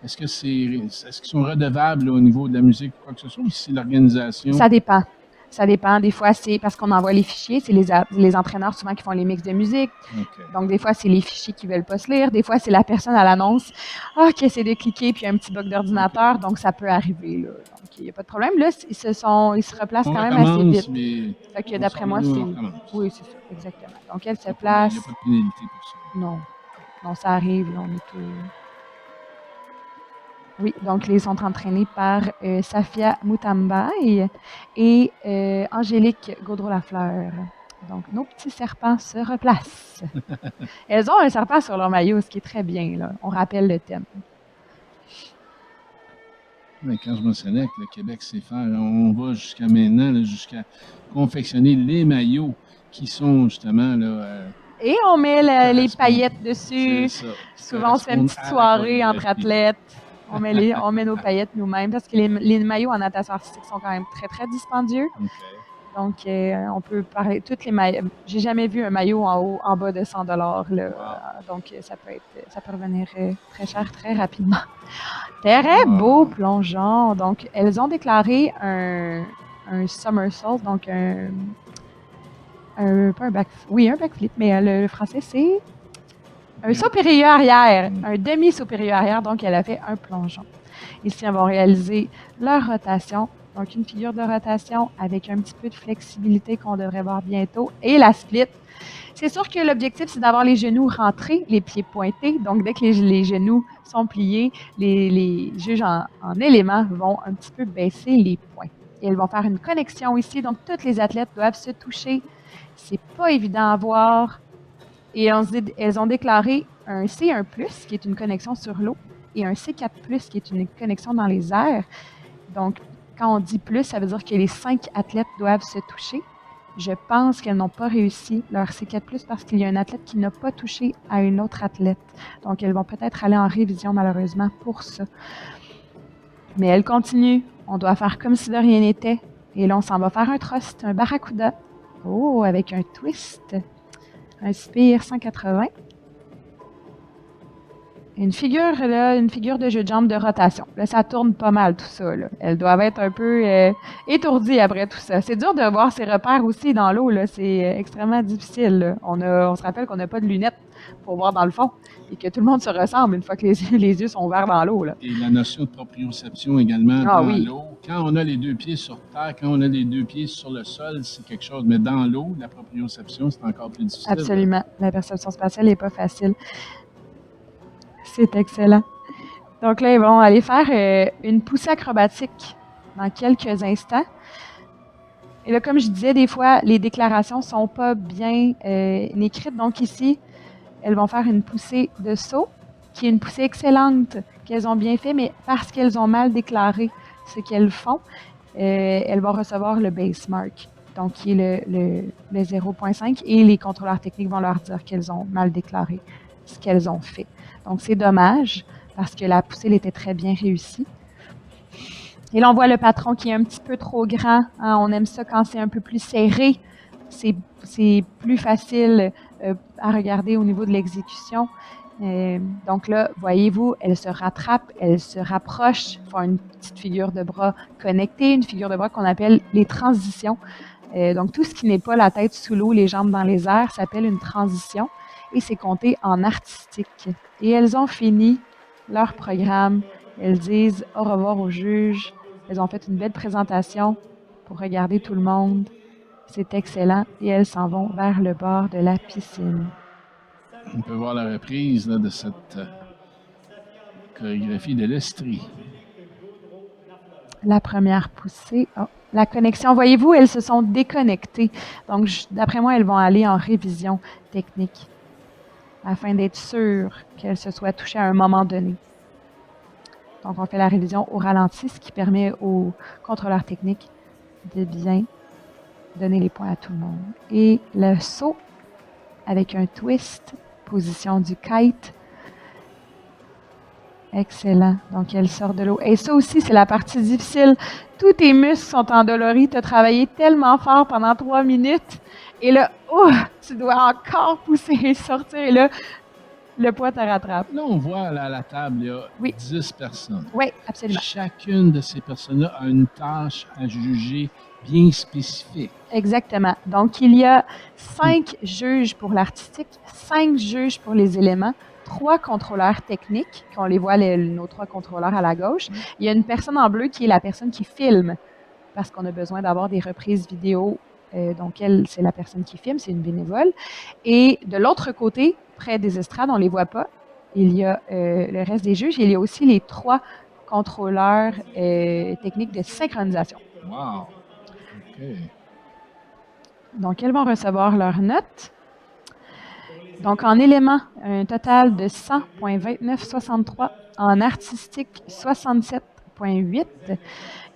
est-ce qu'ils sont redevables au niveau de la musique ou quoi que ce soit, ou c'est l'organisation? Ça dépend. Ça dépend. Des fois, c'est parce qu'on envoie les fichiers. C'est les entraîneurs souvent qui font les mix de musique. Okay. Donc, des fois, c'est les fichiers qui ne veulent pas se lire. Des fois, c'est la personne à l'annonce qui essaie de cliquer, puis il y a un petit bug d'ordinateur. Okay. Donc, ça peut arriver. Là. Donc, il n'y a pas de problème. Là, ils se replacent quand même assez vite. Fait que d'après moi, c'est... Oui, c'est ça, exactement. Donc, elle se place... Il n'y a pas de pénalité pour ça. Non. Non, ça arrive. Là, on est tout... Oui, donc ils sont entraînés par Safia Moutambaye et Angélique Gaudreau-Lafleur. Donc, nos petits serpents se replacent. Elles ont un serpent sur leur maillot, ce qui est très bien. Là. On rappelle le thème. Mais quand je mentionnais que le Québec sait faire, on va jusqu'à maintenant, jusqu'à confectionner les maillots qui sont justement là. Et on met les paillettes dessus. C'est ça. Souvent, on se fait une petite soirée entre athlètes. On met nos paillettes nous-mêmes parce que les maillots en natation artistique sont quand même très, très dispendieux. Okay. Donc, on peut parler toutes les maillots. J'ai jamais vu un maillot en bas de 100 $. Là. Wow. Donc, ça peut revenir très cher très rapidement. Très beau plongeon. Donc, elles ont déclaré un somersault, donc pas un backflip. Oui, un backflip, mais le français, c'est un saut périlleux arrière, un demi-saut périlleux arrière. Donc, elle a fait un plongeon. Ici, elles vont réaliser leur rotation. Donc, une figure de rotation avec un petit peu de flexibilité qu'on devrait voir bientôt. Et la split. C'est sûr que l'objectif, c'est d'avoir les genoux rentrés, les pieds pointés. Donc, dès que les genoux sont pliés, les juges en éléments vont un petit peu baisser les points. Et elles vont faire une connexion ici. Donc, toutes les athlètes doivent se toucher. C'est pas évident à voir. Et elles ont déclaré un C1+, qui est une connexion sur l'eau, et un C4+, qui est une connexion dans les airs. Donc, quand on dit plus, ça veut dire que les 5 athlètes doivent se toucher. Je pense qu'elles n'ont pas réussi leur C4+, parce qu'il y a un athlète qui n'a pas touché à une autre athlète. Donc, elles vont peut-être aller en révision, malheureusement, pour ça. Mais elles continuent. On doit faire comme si de rien n'était. Et là, on s'en va faire un thrust, un barracuda. Oh, avec un twist. Un spire 180. Une figure de jeu de jambes de rotation. Là, ça tourne pas mal tout ça. Là. Elles doivent être un peu étourdies après tout ça. C'est dur de voir ses repères aussi dans l'eau. C'est extrêmement difficile. Là. On se rappelle qu'on n'a pas de lunettes pour voir dans le fond et que tout le monde se ressemble une fois que les yeux sont ouverts dans l'eau. Là. Et la notion de proprioception également Ah dans oui, l'eau. Quand on a les deux pieds sur terre, quand on a les deux pieds sur le sol, c'est quelque chose. Mais dans l'eau, la proprioception, c'est encore plus difficile. absolument. La perception spatiale n'est pas facile. C'est excellent. Donc là, ils vont aller faire une poussée acrobatique dans quelques instants. Et là, comme je disais, des fois, les déclarations ne sont pas bien écrites. Donc ici, elles vont faire une poussée de saut, qui est une poussée excellente, qu'elles ont bien fait, mais parce qu'elles ont mal déclaré ce qu'elles font, elles vont recevoir le base mark, donc qui est le 0.5, et les contrôleurs techniques vont leur dire qu'elles ont mal déclaré ce qu'elles ont fait. Donc c'est dommage, parce que la poussée elle était très bien réussie. Et là, on voit le patron qui est un petit peu trop grand. Hein, on aime ça quand c'est un peu plus serré. C'est plus facile à regarder au niveau de l'exécution. Donc là, voyez-vous, elle se rattrape, elle se rapproche, font une petite figure de bras connectée, une figure de bras qu'on appelle les transitions. Donc tout ce qui n'est pas la tête sous l'eau, les jambes dans les airs, s'appelle une transition et c'est compté en artistique. Et elles ont fini leur programme. Elles disent au revoir au juge. Elles ont fait une belle présentation pour regarder tout le monde. C'est excellent. Et elles s'en vont vers le bord de la piscine. On peut voir la reprise là, de cette chorégraphie de l'Estrie. La première poussée. Oh, la connexion. Voyez-vous, elles se sont déconnectées. Donc, d'après moi, elles vont aller en révision technique afin d'être sûres qu'elles se soient touchées à un moment donné. Donc, on fait la révision au ralenti, ce qui permet aux contrôleurs techniques de bien donner les points à tout le monde. Et le saut avec un twist, position du kite. Excellent. Donc, elle sort de l'eau. Et ça aussi, c'est la partie difficile. Tous tes muscles sont endoloris. Tu as travaillé tellement fort pendant 3 minutes. Et là, tu dois encore pousser et sortir. Et là, le poids te rattrape. Là, on voit à la table, il y a 10 personnes. Oui, absolument. Chacune de ces personnes-là a une tâche à juger bien spécifique. Exactement. Donc, il y a 5 juges pour l'artistique, 5 juges pour les éléments, 3 contrôleurs techniques, qu'on les voit, nos 3 contrôleurs à la gauche. Il y a une personne en bleu qui est la personne qui filme, parce qu'on a besoin d'avoir des reprises vidéo. Donc, elle, c'est la personne qui filme, c'est une bénévole. Et de l'autre côté, près des estrades, on ne les voit pas, il y a le reste des juges. Il y a aussi les 3 contrôleurs techniques de synchronisation. Wow! OK. Donc, elles vont recevoir leurs notes. Donc, en éléments, un total de 100,2963. En artistique, 67,8.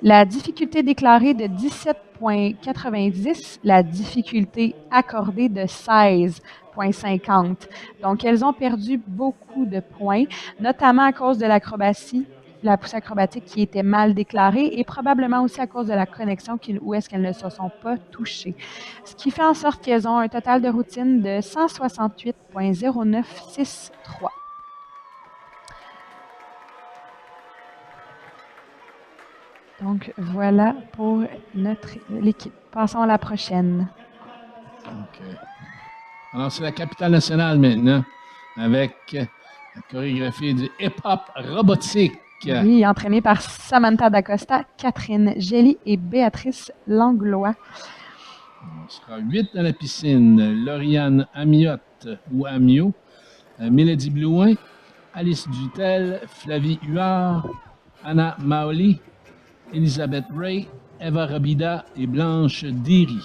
La difficulté déclarée de 17,90. La difficulté accordée de 16,50. Donc, elles ont perdu beaucoup de points, notamment à cause de l'acrobatie, la poussée acrobatique qui était mal déclarée et probablement aussi à cause de la connexion où est-ce qu'elles ne se sont pas touchées. Ce qui fait en sorte qu'elles ont un total de routine de 168,0963. Donc, voilà pour l'équipe. Passons à la prochaine. OK. Alors, c'est la capitale nationale maintenant, avec la chorégraphie du hip-hop robotique. Oui, entraînée par Samantha D'Acosta, Catherine Gély et Béatrice Langlois. On sera 8 dans la piscine. Lauriane Amiotte ou Amio, Mélodie Blouin, Alice Dutel, Flavie Huard, Anna Maoli, Elisabeth Ray, Eva Rabida et Blanche Derry.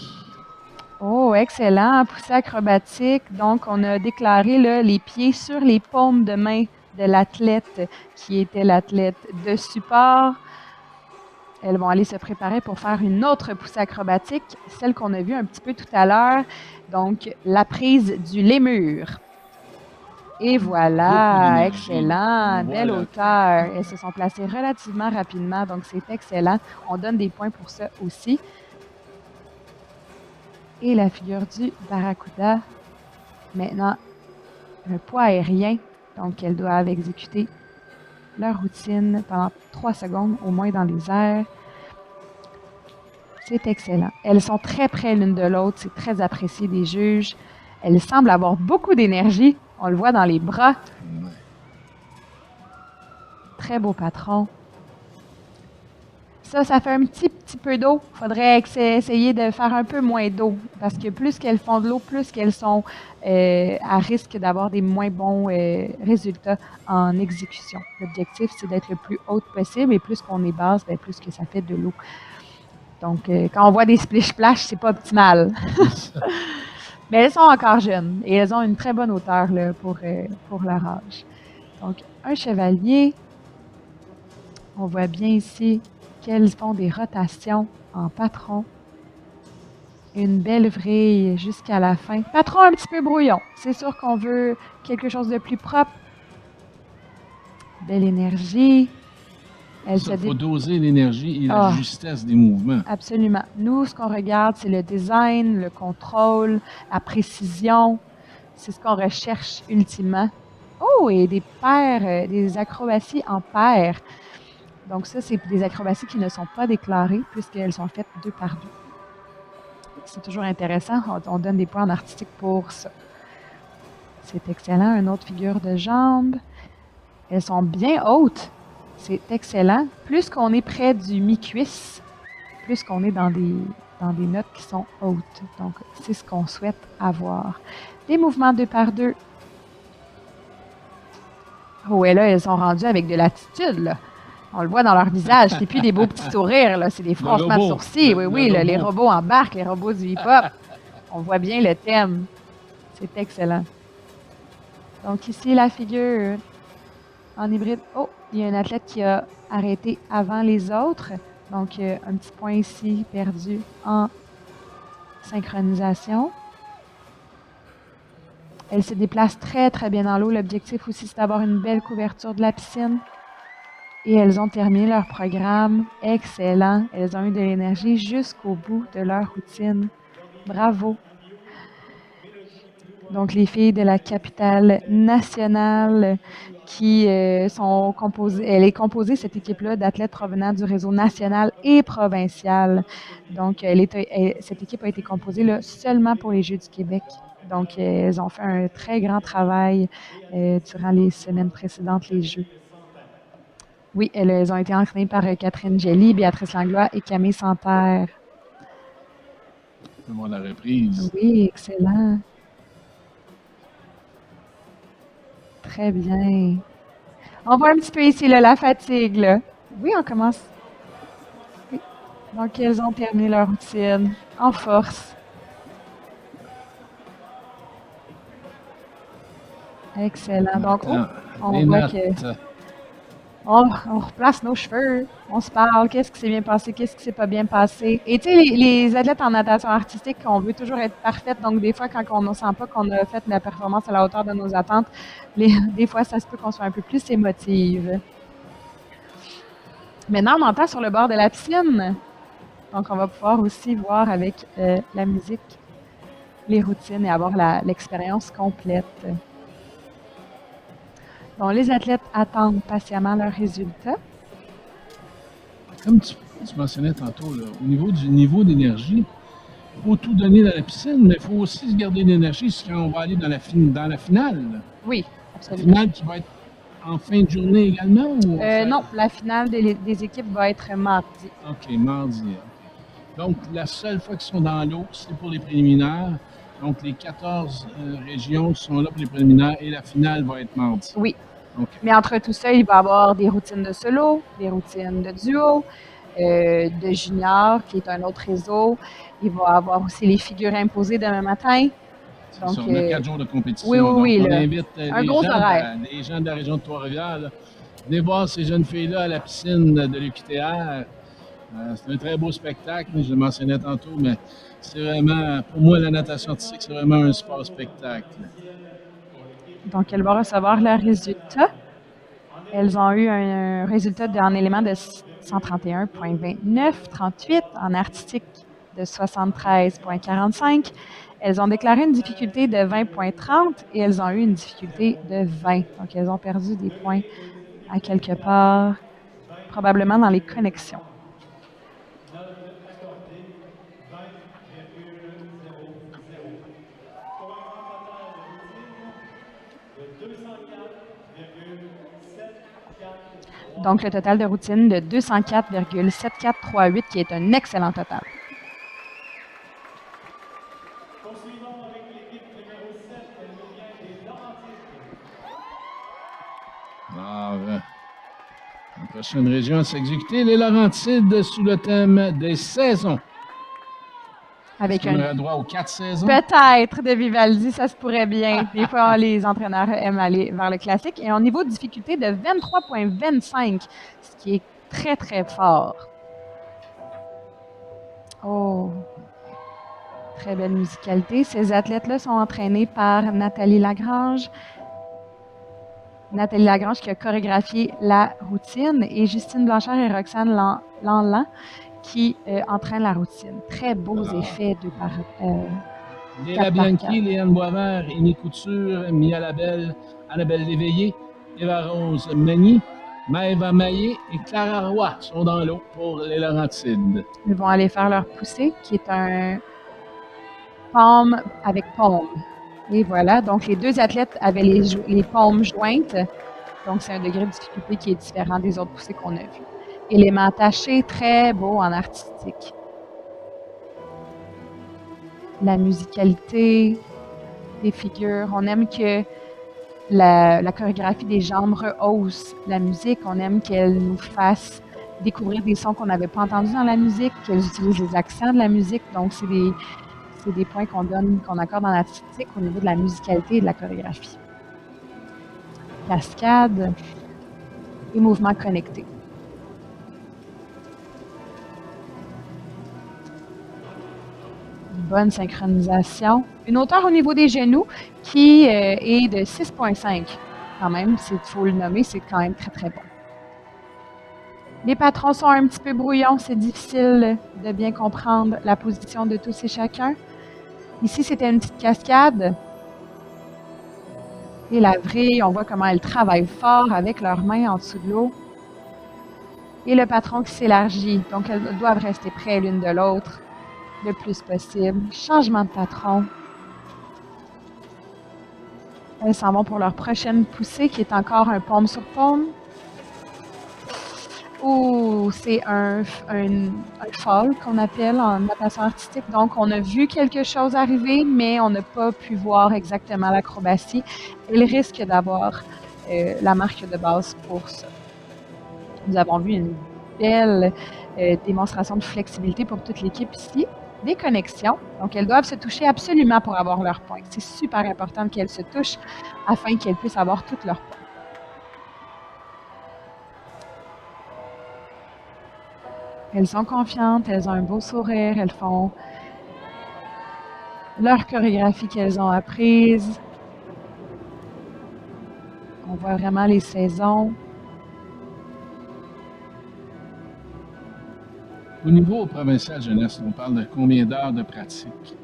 Oh, excellent. Poussée acrobatique. Donc, on a déclaré là, les pieds sur les paumes de main de l'athlète qui était l'athlète de support. Elles vont aller se préparer pour faire une autre poussée acrobatique, celle qu'on a vue un petit peu tout à l'heure. Donc, la prise du lémur. Et voilà, excellent, belle hauteur. Elles se sont placées relativement rapidement, donc c'est excellent. On donne des points pour ça aussi. Et la figure du barracuda. Maintenant, un poids aérien. Donc, elles doivent exécuter leur routine pendant 3 secondes, au moins dans les airs. C'est excellent. Elles sont très près l'une de l'autre. C'est très apprécié des juges. Elles semblent avoir beaucoup d'énergie. On le voit dans les bras. Ouais. Très beau patron. Ça fait un petit peu d'eau. Il faudrait essayer de faire un peu moins d'eau parce que plus qu'elles font de l'eau, plus qu'elles sont à risque d'avoir des moins bons résultats en exécution. L'objectif, c'est d'être le plus haute possible et plus qu'on est basse, bien, plus que ça fait de l'eau. Donc, quand on voit des splish-splash, c'est pas optimal. Mais elles sont encore jeunes et elles ont une très bonne hauteur là, pour leur âge. Donc, un chevalier. On voit bien ici qu'elles font des rotations en patron. Une belle vrille jusqu'à la fin. Patron un petit peu brouillon. C'est sûr qu'on veut quelque chose de plus propre. Belle énergie. Il faut doser l'énergie et la justesse des mouvements. Absolument. Nous, ce qu'on regarde, c'est le design, le contrôle, la précision. C'est ce qu'on recherche ultimement. Oh, et des paires, des acrobaties en paires. Donc ça, c'est des acrobaties qui ne sont pas déclarées puisqu'elles sont faites 2 par 2. C'est toujours intéressant. On donne des points en artistique pour ça. C'est excellent. Une autre figure de jambes. Elles sont bien hautes. C'est excellent. Plus qu'on est près du mi-cuisse, plus qu'on est dans des notes qui sont hautes. Donc, c'est ce qu'on souhaite avoir. Des mouvements 2 par 2. Oh, et là, elles sont rendues avec de l'attitude, là. On le voit dans leur visage. C'est plus des beaux petits sourires, là. C'est des froncements de sourcils. Oui, là, les robots embarquent, les robots du hip-hop. On voit bien le thème. C'est excellent. Donc ici, la figure en hybride. Oh, il y a un athlète qui a arrêté avant les autres. Donc, un petit point ici perdu en synchronisation. Elle se déplace très, très bien dans l'eau. L'objectif aussi, c'est d'avoir une belle couverture de la piscine. Et elles ont terminé leur programme. Excellent. Elles ont eu de l'énergie jusqu'au bout de leur routine. Bravo. Donc, les filles de la capitale nationale qui sont composées, elle est composée, cette équipe-là, d'athlètes provenant du réseau national et provincial. Donc, cette équipe a été composée là, seulement pour les Jeux du Québec. Donc, elles ont fait un très grand travail durant les semaines précédentes, les Jeux. Oui, elles ont été entraînées par Catherine Gelly, Béatrice Langlois et Camille Santerre. On va la reprise. Oui, excellent. Très bien. On voit un petit peu ici là, la fatigue. Là. Oui, on commence. Oui. Donc, elles ont terminé leur routine en force. Excellent. Donc, on voit que on replace nos cheveux, on se parle, qu'est-ce qui s'est bien passé, qu'est-ce qui s'est pas bien passé. Et tu sais, les athlètes en natation artistique, on veut toujours être parfaite. Donc, des fois, quand on ne sent pas qu'on a fait la performance à la hauteur de nos attentes, des fois, ça se peut qu'on soit un peu plus émotive. Maintenant, on entend sur le bord de la piscine. Donc, on va pouvoir aussi voir avec la musique les routines et avoir l'expérience complète. Bon, les athlètes attendent patiemment leurs résultats. Comme tu mentionnais tantôt, là, au niveau du niveau d'énergie, il faut tout donner dans la piscine, mais il faut aussi se garder l'énergie quand on va aller dans la finale. Oui, absolument. La finale qui va être en fin de journée également? Ou non, la finale des équipes va être mardi. OK, mardi. Okay. Donc, la seule fois qu'ils sont dans l'eau, c'est pour les préliminaires. Donc, les 14 régions sont là pour les préliminaires et la finale va être mardi. Oui. Okay. Mais entre tout ça, il va y avoir des routines de solo, des routines de duo, de junior, qui est un autre réseau. Il va y avoir aussi les figures imposées demain matin. Donc, on a 4 jours de compétition. Donc, on invite les gens de la région de Trois-Rivières. Venez voir ces jeunes filles-là à la piscine de l'UQTR. C'est un très beau spectacle, je le mentionnais tantôt, mais c'est vraiment, pour moi, la natation artistique, c'est vraiment un sport-spectacle. Donc, elles vont recevoir leurs résultats. Elles ont eu un résultat en élément de 131,29-38, en artistique de 73,45. Elles ont déclaré une difficulté de 20,30 et elles ont eu une difficulté de 20. Donc, elles ont perdu des points à quelque part, probablement dans les connexions. Donc, le total de routine de 204,7438, qui est un excellent total. Alors, la prochaine région à s'exécuter, les Laurentides, sous le thème des saisons. Avec Est-ce qu'on aurait droit aux 4 saisons? Peut-être de Vivaldi, ça se pourrait bien. Des fois, les entraîneurs aiment aller vers le classique. Et au niveau de difficulté de 23,25, ce qui est très, très fort. Oh, très belle musicalité. Ces athlètes-là sont entraînés par Nathalie Lagrange. Nathalie Lagrange qui a chorégraphié la routine et Justine Blanchard et Roxane Lanlan qui entraînent la routine. Très beaux effets de par. Léla Bianchi, Léane Boisvert, Émilie Couture, Mia Labelle, Annabelle Léveillé, Eva-Rose Magny, Maëva Maillé et Clara Roy sont dans l'eau pour les Laurentides. Ils vont aller faire leur poussée, qui est un paume avec paume. Et voilà, donc les deux athlètes avaient les paumes jointes. Donc, c'est un degré de difficulté qui est différent des autres poussées qu'on a vues. Élément attaché, très beau en artistique. La musicalité, les figures. On aime que la chorégraphie des jambes rehausse la musique. On aime qu'elle nous fasse découvrir des sons qu'on n'avait pas entendus dans la musique, qu'elle utilise les accents de la musique. Donc, c'est des points qu'on accorde dans l'artistique au niveau de la musicalité et de la chorégraphie. Cascade et mouvements connectés. Bonne synchronisation. Une hauteur au niveau des genoux qui est de 6,5. Quand même, il faut le nommer, c'est quand même très, très bon. Les patrons sont un petit peu brouillons, c'est difficile de bien comprendre la position de tous et chacun. Ici, c'était une petite cascade. Et la vrille, on voit comment elles travaillent fort avec leurs mains en dessous de l'eau. Et le patron qui s'élargit. Donc, elles doivent rester près l'une de l'autre le plus possible. Changement de patron. Elles s'en vont pour leur prochaine poussée qui est encore un paume sur paume. Oh, c'est un fall qu'on appelle en natation artistique. Donc, on a vu quelque chose arriver, mais on n'a pas pu voir exactement l'acrobatie. Elle risque d'avoir la marque de base pour ça. Nous avons vu une belle démonstration de flexibilité pour toute l'équipe ici. Des connexions. Donc, elles doivent se toucher absolument pour avoir leurs points. C'est super important qu'elles se touchent afin qu'elles puissent avoir tous leurs points. Elles sont confiantes, elles ont un beau sourire, elles font leur chorégraphie qu'elles ont apprise. On voit vraiment les saisons. Au niveau provincial jeunesse, on parle de combien d'heures de pratique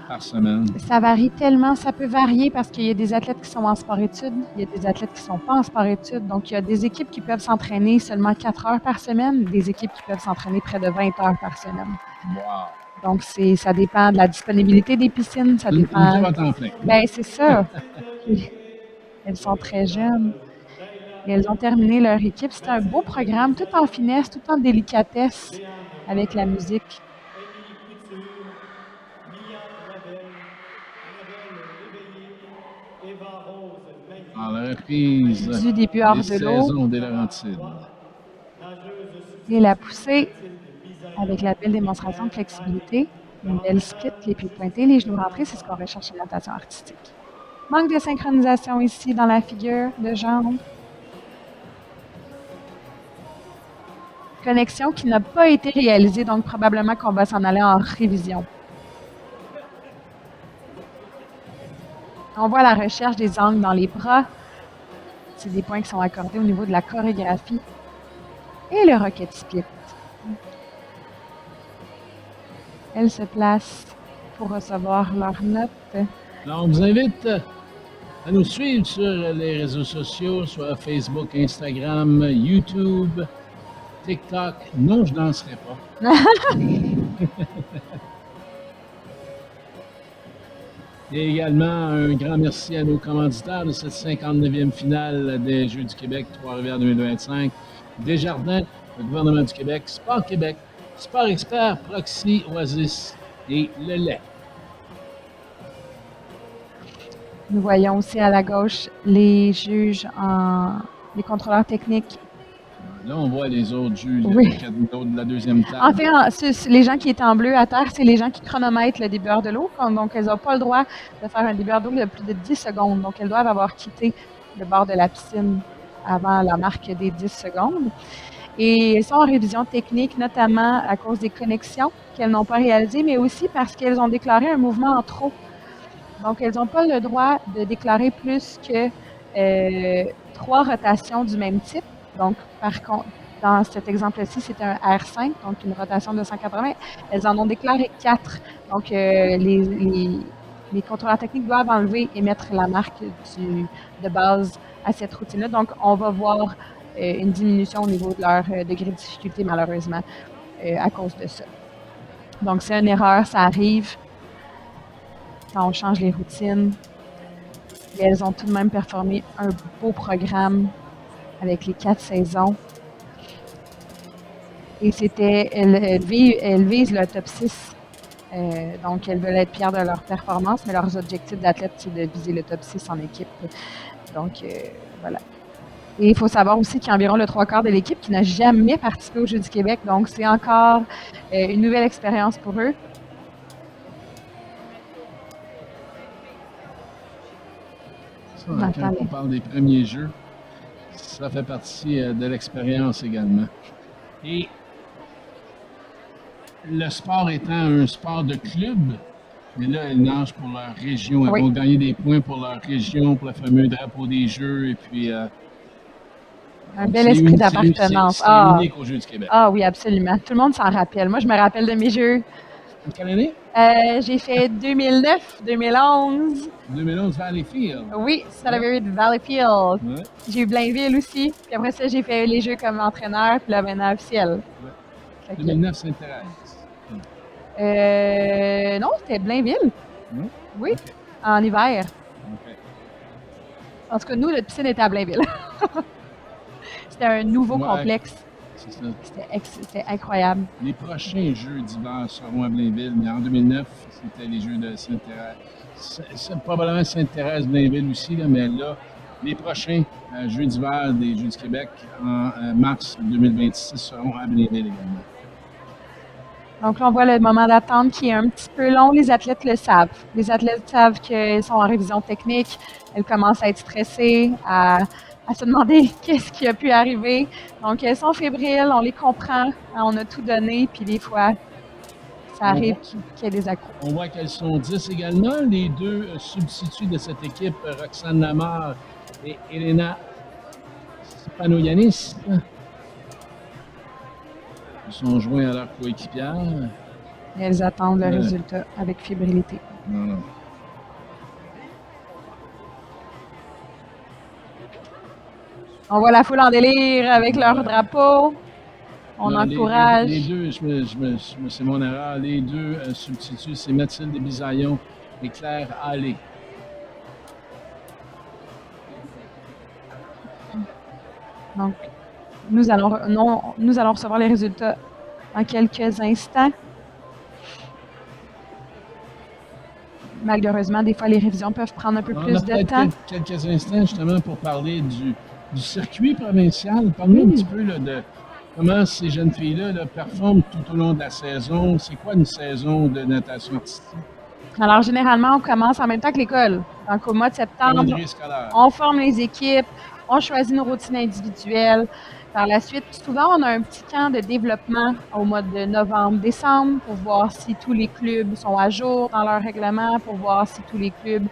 par semaine? Ça varie tellement, ça peut varier parce qu'il y a des athlètes qui sont en sport-études, il y a des athlètes qui ne sont pas en sport-études. Donc, il y a des équipes qui peuvent s'entraîner seulement 4 heures par semaine, des équipes qui peuvent s'entraîner près de 20 heures par semaine. Wow! Donc, ça dépend de la disponibilité des piscines, ça dépend. Une job à temps plein. Bien, c'est ça. Elles sont très jeunes. Et elles ont terminé leur équipe. C'était un beau programme, tout en finesse, tout en délicatesse avec la musique. À la reprise du début hors des de l'eau. saisons des Laurentides. Et la poussée avec la belle démonstration de flexibilité. Une belle split, les pieds pointés, les genoux rentrés, c'est ce qu'on recherche en natation artistique. Manque de synchronisation ici dans la figure de jambes. Connexion qui n'a pas été réalisée, donc probablement qu'on va s'en aller en révision. On voit la recherche des angles dans les bras. C'est des points qui sont accordés au niveau de la chorégraphie. Et le rocket split. Elles se placent pour recevoir leurs notes. Alors, on vous invite à nous suivre sur les réseaux sociaux, soit Facebook, Instagram, YouTube, TikTok. Non, je ne danserai pas. Et également un grand merci à nos commanditaires de cette 59e finale des Jeux du Québec Trois-Rivières 2025. Desjardins, le gouvernement du Québec, Sport Québec, Sport Expert, Proxy, Oasis et Le Lait. Nous voyons aussi à la gauche les juges les contrôleurs techniques. Là, on voit les autres juges Oui. de la deuxième table. En fait, les gens qui étaient en bleu à terre, c'est les gens qui chronomètrent le début de l'eau. Donc, elles n'ont pas le droit de faire un début d'eau de plus de 10 secondes. Donc, elles doivent avoir quitté le bord de la piscine avant la marque des 10 secondes. Et elles sont en révision technique, notamment à cause des connexions qu'elles n'ont pas réalisées, mais aussi parce qu'elles ont déclaré un mouvement en trop. Donc, elles n'ont pas le droit de déclarer plus que 3 rotations du même type. Donc, par contre, dans cet exemple-ci, c'était un R5, donc une rotation de 180. Elles en ont déclaré 4. Donc, les contrôleurs techniques doivent enlever et mettre la marque de base à cette routine-là. Donc, on va voir une diminution au niveau de leur degré de difficulté, malheureusement, à cause de ça. Donc, c'est une erreur, ça arrive quand on change les routines. Et elles ont tout de même performé un beau programme avec les 4 saisons. Et elles visent le top 6. Donc, elles veulent être fières de leur performance, mais leurs objectifs d'athlète, c'est de viser le top 6 en équipe. Donc, voilà. Et il faut savoir aussi qu'il y a environ le 3/4 de l'équipe qui n'a jamais participé aux Jeux du Québec. Donc, c'est encore une nouvelle expérience pour eux. Ça, quand on parle des premiers jeux, ça fait partie de l'expérience également. Et le sport étant un sport de club, mais là, elles nagent pour leur région. Elles vont gagner des points pour leur région, pour le fameux drapeau des Jeux. Et puis, un bel esprit d'appartenance. C'est unique aux Jeux du Québec. Ah oui, absolument. Tout le monde s'en rappelle. Moi, je me rappelle de mes Jeux. Quelle année? J'ai fait 2009, 2011. 2011, Valleyfield. Oui, Salaberry de Valleyfield. Ouais. J'ai eu Blainville aussi. Puis après ça, j'ai fait les Jeux comme entraîneur, puis là, maintenant officiel. Ouais. 2009, Sainte-Thérèse. Non, c'était Blainville. Oui, okay. En hiver. Okay. En tout cas, nous, notre piscine était à Blainville. C'était un nouveau complexe. C'était incroyable. Les prochains Jeux d'hiver seront à Blainville, mais en 2009, c'était les Jeux de Sainte-Thérèse. C'est probablement Sainte-Thérèse-Blainville aussi, là, mais là, les prochains Jeux d'hiver des Jeux du Québec en mars 2026 seront à Blainville également. Donc là, on voit le moment d'attente qui est un petit peu long. Les athlètes le savent. Les athlètes savent qu'elles sont en révision technique. Elles commencent à être stressées, à se demander qu'est-ce qui a pu arriver. Donc, elles sont fébriles, on les comprend, on a tout donné, puis des fois, ça arrive qu'il y ait des accros. On voit qu'elles sont 10 également. Les deux substituts de cette équipe, Roxane Lamar et Elena Spanoyanis, sont joints à leur coéquipière. Elles attendent le résultat avec fébrilité. Non. On voit la foule en délire avec leur drapeau. On encourage. Les deux, c'est mon erreur, les deux substituts, c'est Mathilde Bisaillon et Claire Allé. Donc, nous allons recevoir les résultats en quelques instants. Malheureusement, des fois, les révisions peuvent prendre un peu plus de temps. Quelques instants, justement, pour parler du circuit provincial. Parle-nous un petit peu là, de comment ces jeunes filles-là performent tout au long de la saison. C'est quoi une saison de natation artistique? Alors, généralement, on commence en même temps que l'école. Donc, au mois de septembre, on forme les équipes, on choisit nos routines individuelles. Par la suite, souvent, on a un petit camp de développement au mois de novembre, décembre pour voir si tous les clubs sont à jour dans leur règlement, pour voir si tous les clubs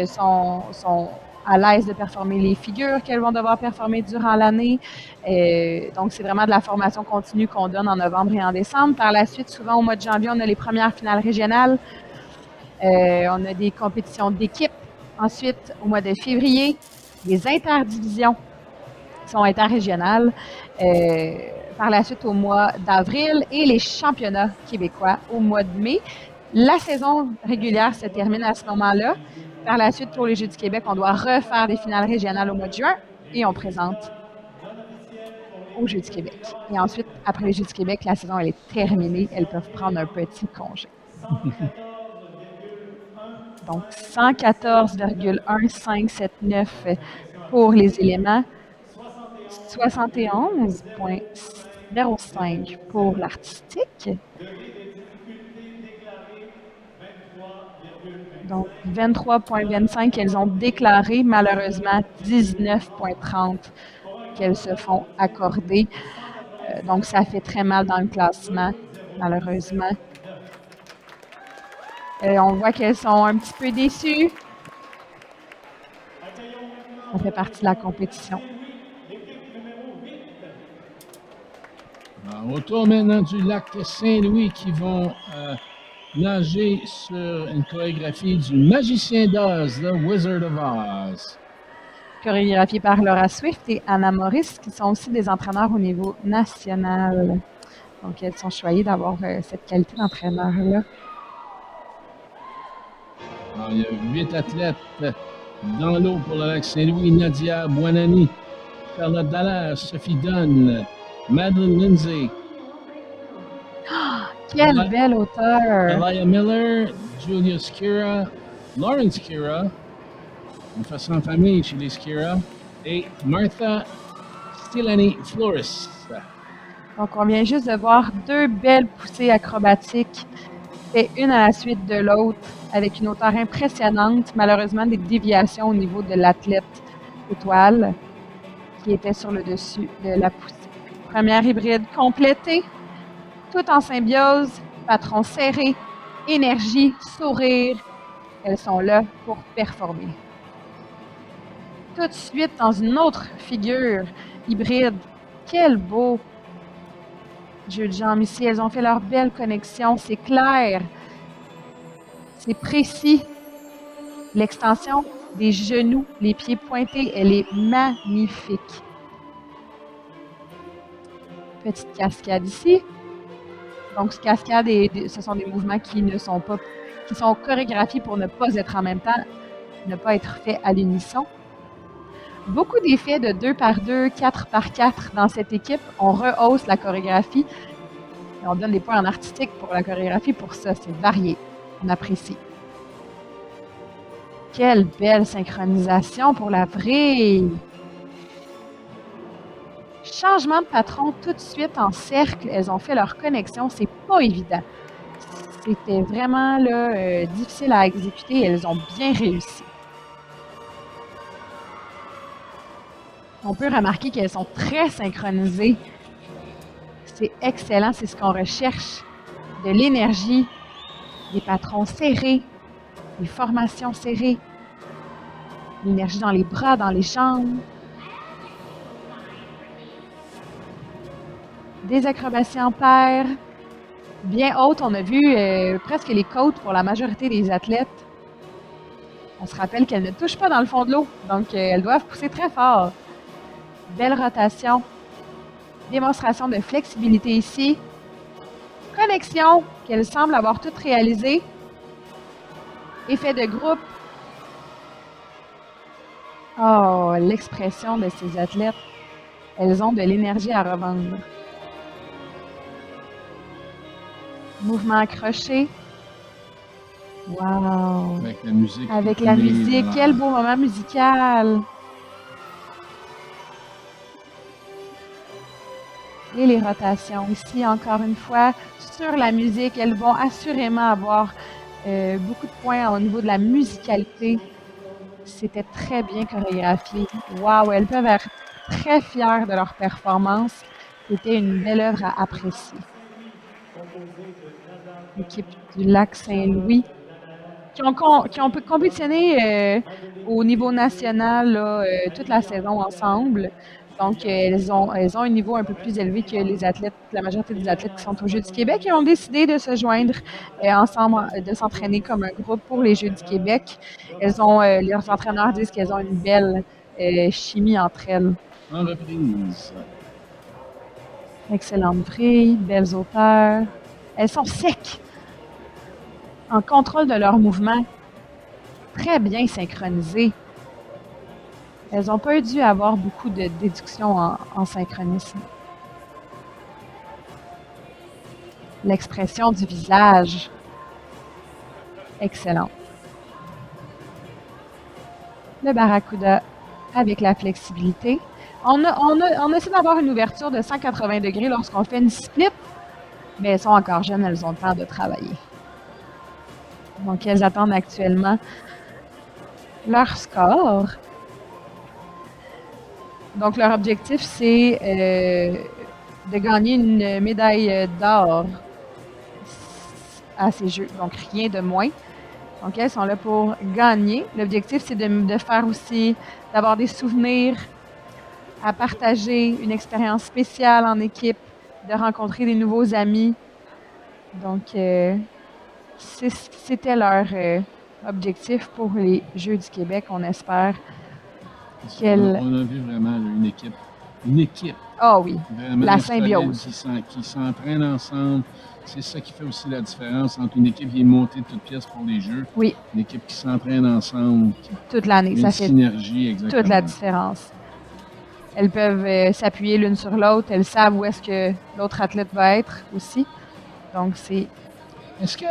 sont à l'aise de performer les figures qu'elles vont devoir performer durant l'année. Donc, c'est vraiment de la formation continue qu'on donne en novembre et en décembre. Par la suite, souvent, au mois de janvier, on a les premières finales régionales. On a des compétitions d'équipe. Ensuite, au mois de février, les interdivisions sont interrégionales. Par la suite, au mois d'avril et les championnats québécois au mois de mai. La saison régulière se termine à ce moment-là. Par la suite, pour les Jeux du Québec, on doit refaire des finales régionales au mois de juin et on présente aux Jeux du Québec. Et ensuite, après les Jeux du Québec, la saison elle est terminée. Elles peuvent prendre un petit congé. Donc, 114,1579 pour les éléments, 71,05 pour l'artistique. Donc, 23,25 qu'elles ont déclaré, malheureusement 19,30 qu'elles se font accorder. Donc, ça fait très mal dans le classement, malheureusement. On voit qu'elles sont un petit peu déçues. Ça fait partie de la compétition. Alors, autour maintenant du lac Saint-Louis qui vont nager sur une chorégraphie du Magicien d'Oz, The Wizard of Oz. Chorégraphiée par Laura Swift et Anna Maurice, qui sont aussi des entraîneurs au niveau national. Donc, elles sont choyées d'avoir cette qualité d'entraîneur-là. Alors, il y a 8 athlètes dans l'eau pour le lac Saint-Louis. Nadia Buonanni, Charlotte Dallaire, Sophie Dunn, Madeline Lindsay. Quelle belle hauteur! Alaya Miller, Julia Skira, Lauren Skira, une façon en famille chez les Skira, et Martha Stilani Flores. Donc, on vient juste de voir deux belles poussées acrobatiques, et une à la suite de l'autre, avec une hauteur impressionnante. Malheureusement, des déviations au niveau de l'athlète étoile qui était sur le dessus de la poussée. Première hybride complétée, tout en symbiose, patron serré, énergie, sourire. Elles sont là pour performer. Tout de suite, dans une autre figure hybride. Quel beau jeu de jambes ici. Elles ont fait leur belle connexion. C'est clair. C'est précis. L'extension des genoux, les pieds pointés, elle est magnifique. Petite cascade ici. Donc, cascade, ce sont des mouvements qui sont chorégraphiés pour ne pas être en même temps, ne pas être faits à l'unisson. Beaucoup d'effets de 2 par 2, 4 par 4 dans cette équipe. On rehausse la chorégraphie. Et on donne des points en artistique pour la chorégraphie. Pour ça, c'est varié. On apprécie. Quelle belle synchronisation pour la vraie! Changement de patron tout de suite en cercle. Elles ont fait leur connexion. C'est pas évident. C'était vraiment là, difficile à exécuter. Elles ont bien réussi. On peut remarquer qu'elles sont très synchronisées. C'est excellent, c'est ce qu'on recherche. De l'énergie, des patrons serrés, des formations serrées, l'énergie dans les bras, dans les jambes. Des acrobaties en paire, bien hautes. On a vu presque les côtes pour la majorité des athlètes. On se rappelle qu'elles ne touchent pas dans le fond de l'eau, donc elles doivent pousser très fort. Belle rotation. Démonstration de flexibilité ici. Connexion qu'elles semblent avoir toutes réalisées. Effet de groupe. Oh, l'expression de ces athlètes. Elles ont de l'énergie à revendre. Mouvement accroché. Wow! Avec la musique. Avec la musique. Quel beau moment musical! Et les rotations. Ici, encore une fois, sur la musique, elles vont assurément avoir beaucoup de points au niveau de la musicalité. C'était très bien chorégraphié. Wow! Elles peuvent être très fières de leur performance. C'était une belle œuvre à apprécier. L'équipe du lac Saint-Louis qui ont compétitionné au niveau national là, toute la saison ensemble. Donc, elles ont un niveau un peu plus élevé que les athlètes, la majorité des athlètes qui sont aux Jeux du Québec et ont décidé de se joindre ensemble, de s'entraîner comme un groupe pour les Jeux du Québec. Leurs entraîneurs disent qu'elles ont une belle chimie entre elles. En reprise. Excellente vrille, belles hauteurs. Elles sont secs. en contrôle de leurs mouvements, très bien synchronisés. Elles n'ont pas dû avoir beaucoup de déduction en synchronisme. L'expression du visage, excellent. Le barracuda avec la flexibilité. On essaie d'avoir une ouverture de 180 degrés lorsqu'on fait une split, mais elles sont encore jeunes, elles ont le temps de travailler. Donc, elles attendent actuellement leur score. Donc, leur objectif, c'est de gagner une médaille d'or à ces Jeux. Donc, rien de moins. Donc, elles sont là pour gagner. L'objectif, c'est de faire aussi, d'avoir des souvenirs à partager, une expérience spéciale en équipe, de rencontrer des nouveaux amis. Donc, c'était leur objectif pour les Jeux du Québec. On espère qu'elles... On a vu vraiment là, une équipe. Ah oui, Vraiment la solide, symbiose. qui s'entraînent ensemble. C'est ça qui fait aussi la différence entre une équipe qui est montée de toutes pièces pour les Jeux, Oui, une équipe qui s'entraîne ensemble, qui toute l'année. a Ça une fait synergie, exactement. toute la différence. Elles peuvent s'appuyer l'une sur l'autre. Elles savent où est-ce que l'autre athlète va être aussi. Donc, c'est... Est-ce que,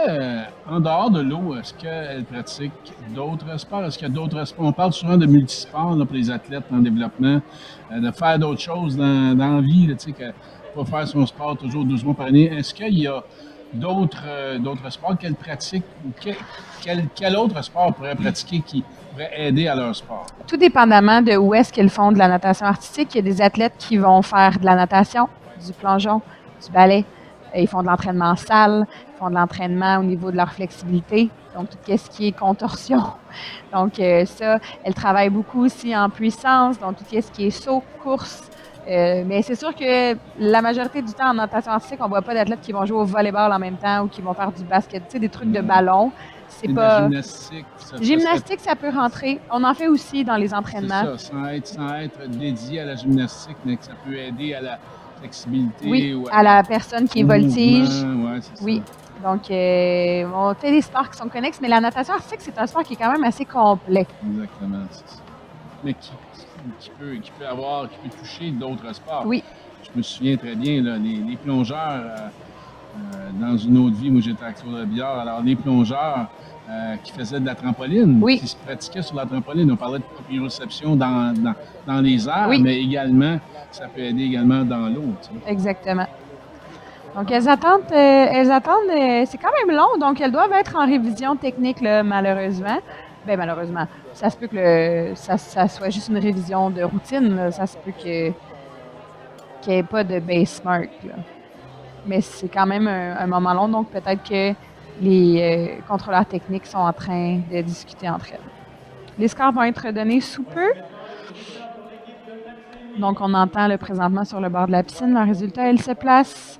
en dehors de l'eau, est-ce qu'elles pratiquent d'autres sports? Est-ce qu'il y a d'autres sports? On parle souvent de multisports là, pour les athlètes en développement, de faire d'autres choses dans la vie, là, tu sais, que pas faire son sport toujours 12 mois par année. Est-ce qu'il y a d'autres sports qu'elles pratiquent ou quel autre sport pourrait pratiquer qui pourrait aider à leur sport? Tout dépendamment de où est-ce qu'elles font de la natation artistique, il y a des athlètes qui vont faire de la natation, du plongeon, du ballet. Ils font de l'entraînement en salle, ils font de l'entraînement au niveau de leur flexibilité, donc tout ce qui est contorsion. Donc ça, elles travaillent beaucoup aussi en puissance, donc tout ce qui est saut, course. Mais c'est sûr que la majorité du temps en natation artistique, on ne voit pas d'athlètes qui vont jouer au volleyball en même temps ou qui vont faire du basket, tu sais, des trucs de ballon. C'est pas... De la gymnastique. Gymnastique, ça peut rentrer. On en fait aussi dans les entraînements. C'est ça, sans être dédié à la gymnastique, mais que ça peut aider à la flexibilité. Oui, ou à la personne qui est voltige. Ouais, c'est oui. Ça. Donc, on fait des sports qui sont connexes, mais la natation artistique, c'est un sport qui est quand même assez complet. Exactement, c'est ça. Mais qui peut toucher d'autres sports. Oui. Je me souviens très bien, là, les plongeurs, dans une autre vie, moi j'étais à Claude-Billard, alors les plongeurs qui faisaient de la trampoline, oui. qui se pratiquaient sur la trampoline, on parlait de proprioception dans les airs, oui. mais également, ça peut aider également dans l'eau. Tu sais. Exactement. Donc, elles attendent, c'est quand même long, donc elles doivent être en révision technique, là, malheureusement. Bien, malheureusement, ça se peut que ça soit juste une révision de routine, là. Ça se peut qu'il n'y ait pas de base mark, là. Mais c'est quand même un moment long, donc peut-être que les contrôleurs techniques sont en train de discuter entre elles. Les scores vont être donnés sous peu. Donc, on entend le présentement sur le bord de la piscine. Le résultat, elle se place.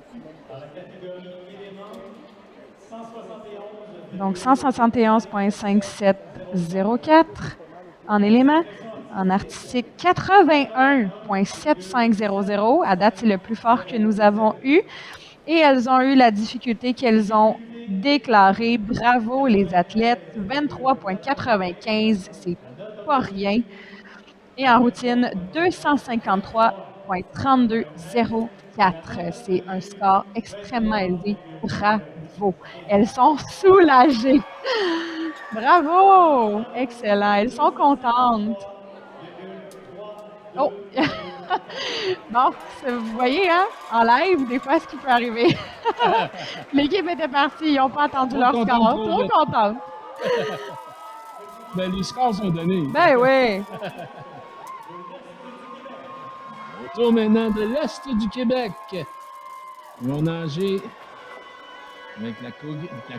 Donc, 171,5704 en éléments. En artistique, 81,7500. À date, c'est le plus fort que nous avons eu. Et elles ont eu la difficulté qu'elles ont déclarée. Bravo les athlètes. 23,95, c'est pas rien. Et en routine, 253,3204. C'est un score extrêmement élevé. Bravo. Elles sont soulagées. Bravo. Excellent. Elles sont contentes. Oh! Bon, vous voyez, hein, en live, des fois, ce qui peut arriver. L'équipe était partie, ils n'ont pas attendu leur score. Trop contente. Ben, les scores sont donnés. Ben oui. Autour maintenant de l'Est du Québec. Ils vont nager avec la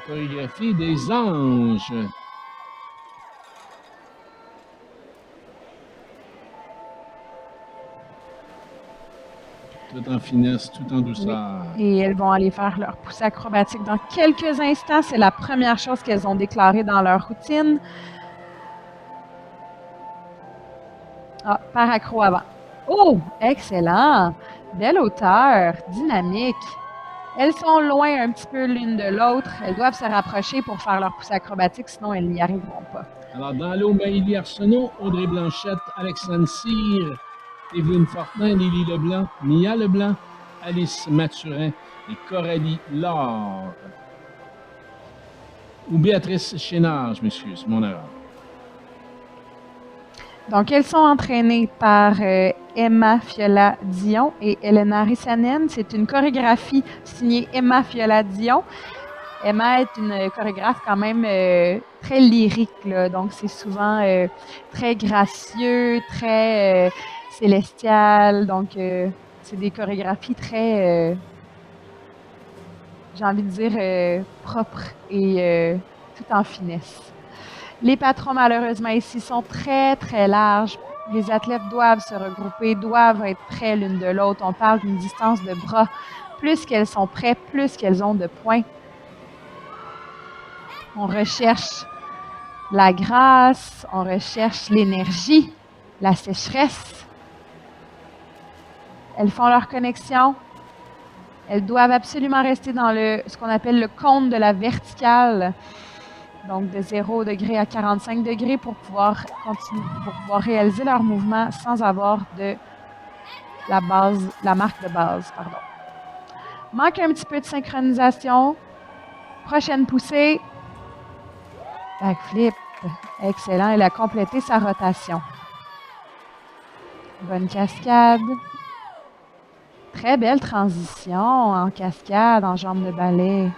chorégraphie des anges. Tout en finesse, tout en douceur. Oui. Et elles vont aller faire leur poussée acrobatique dans quelques instants. C'est la première chose qu'elles ont déclarée dans leur routine. Ah, par accro avant. Oh, excellent. Belle hauteur, dynamique. Elles sont loin un petit peu l'une de l'autre. Elles doivent se rapprocher pour faire leur poussée acrobatique, sinon elles n'y arriveront pas. Alors, dans l'eau, Maëlie Arsenault, Audrey Blanchette, Alexandre Cyr, Evelyne Fortin, Lily Leblanc, Mia Leblanc, Alice Mathurin et Coralie Laure. Ou Béatrice Chénard, je m'excuse, mon erreur. Donc, elles sont entraînées par Emma Fiola-Dion et Elena Rissanen. C'est une chorégraphie signée Emma Fiola-Dion. Emma est une chorégraphe quand même très lyrique, là. Donc c'est souvent très gracieux, très célestial. Donc c'est des chorégraphies très, j'ai envie de dire, propres et tout en finesse. Les patrons, malheureusement, ici sont très, très larges. Les athlètes doivent se regrouper, doivent être près l'une de l'autre. On parle d'une distance de bras. Plus qu'elles sont près, plus qu'elles ont de points. On recherche la grâce, on recherche l'énergie, la sécheresse. Elles font leur connexion. Elles doivent absolument rester dans ce qu'on appelle le cône de la verticale. Donc de 0 degré à 45 degrés pour pouvoir continuer, pour pouvoir réaliser leur mouvement sans avoir de la marque de base. Pardon. Manque un petit peu de synchronisation. Prochaine poussée. Backflip. Excellent. Elle a complété sa rotation. Bonne cascade. Très belle transition en cascade, en jambes de ballet.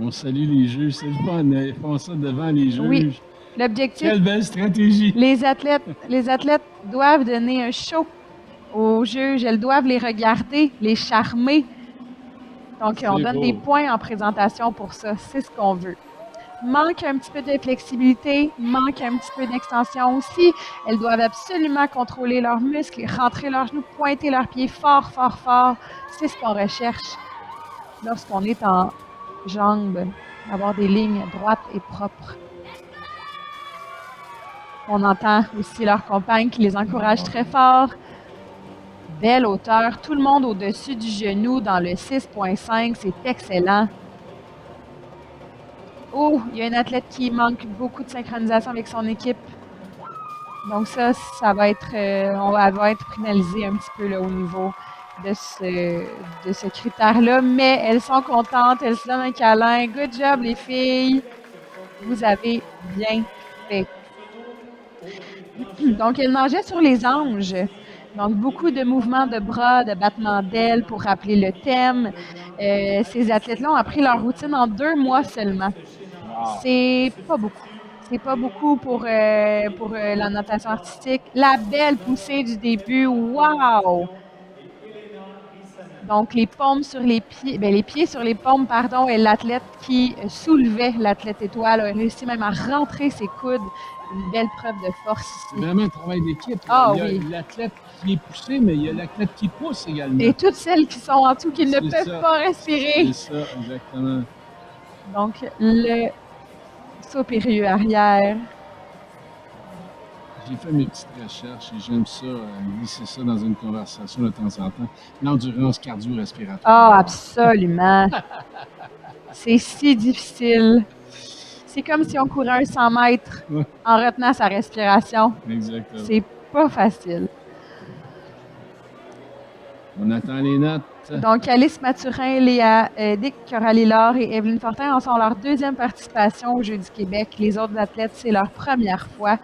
On salue les juges, c'est le fun, ils font ça devant les juges. Oui, l'objectif. Quelle belle stratégie! Les athlètes doivent donner un show aux juges. Elles doivent les regarder, les charmer. Donc, on donne des points en présentation pour ça. C'est ce qu'on veut. Manque un petit peu de flexibilité, manque un petit peu d'extension aussi. Elles doivent absolument contrôler leurs muscles, rentrer leurs genoux, pointer leurs pieds fort, fort, fort. C'est ce qu'on recherche lorsqu'on est en jambes, avoir des lignes droites et propres. On entend aussi leurs compagnes qui les encouragent très fort. Belle hauteur, tout le monde au-dessus du genou dans le 6.5, c'est excellent. Oh, il y a une athlète qui manque beaucoup de synchronisation avec son équipe. Donc ça va être, elle va être pénalisée un petit peu là, au niveau de ce critère-là. Mais elles sont contentes, elles se donnent un câlin. Good job les filles, vous avez bien fait. Donc elles nageaient sur les anges. Donc, beaucoup de mouvements de bras, de battements d'ailes pour rappeler le thème. Ces athlètes-là ont appris leur routine en 2 mois seulement. C'est pas beaucoup. C'est pas beaucoup pour la natation artistique. La belle poussée du début, wow! Donc, les paumes sur les pieds, les pieds sur les paumes, pardon, et l'athlète qui soulevait l'athlète étoile a réussi même à rentrer ses coudes. Une belle preuve de force ici. C'est vraiment un travail d'équipe. Ah, il y a oui. l'athlète qui est poussé, mais il y a l'athlète qui pousse également. Et toutes celles qui sont en dessous, qui ne peuvent pas respirer. C'est ça, exactement. Donc, le saut périlleux arrière. J'ai fait mes petites recherches et j'aime ça, glisser ça dans une conversation de temps en temps. L'endurance cardio-respiratoire. Ah, absolument. C'est si difficile. C'est comme si on courait un 100 mètres en retenant sa respiration. Exactement. C'est pas facile. On attend les notes. Donc, Alice Mathurin, Léa Dick, Coralie Laure et Evelyne Fortin en sont leur 2e participation aux Jeux du Québec. Les autres athlètes, c'est leur première fois.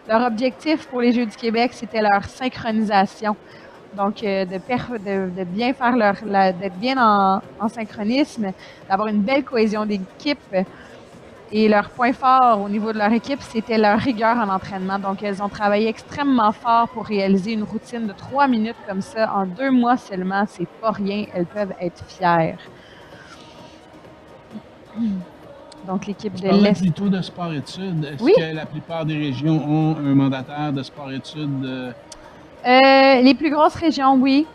Leur objectif pour les Jeux du Québec, c'était leur synchronisation. Donc, de bien faire d'être bien en synchronisme, d'avoir une belle cohésion d'équipe. Et leur point fort au niveau de leur équipe, c'était leur rigueur en entraînement. Donc, elles ont travaillé extrêmement fort pour réaliser une routine de 3 minutes comme ça en 2 mois seulement. C'est pas rien. Elles peuvent être fières. Donc, l'équipe de l'Est. Plutôt de sport-études. Est-ce oui? que la plupart des régions ont un mandataire de sport-études? Les plus grosses régions, oui.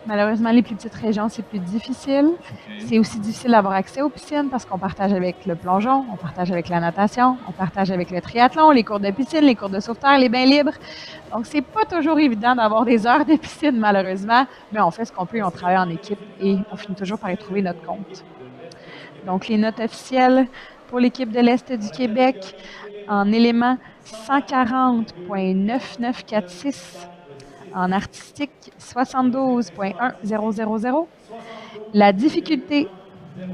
Malheureusement, les plus petites régions, c'est plus difficile. OK. C'est aussi difficile d'avoir accès aux piscines parce qu'on partage avec le plongeon, on partage avec la natation, on partage avec le triathlon, les cours de piscine, les cours de sauveteur, les bains libres. Donc, c'est pas toujours évident d'avoir des heures de piscine, malheureusement, mais on fait ce qu'on peut et on travaille en équipe et on finit toujours par y trouver notre compte. Donc, les notes officielles pour l'équipe de l'Est du Québec en éléments 140.9946, en artistique 72.1000. La difficulté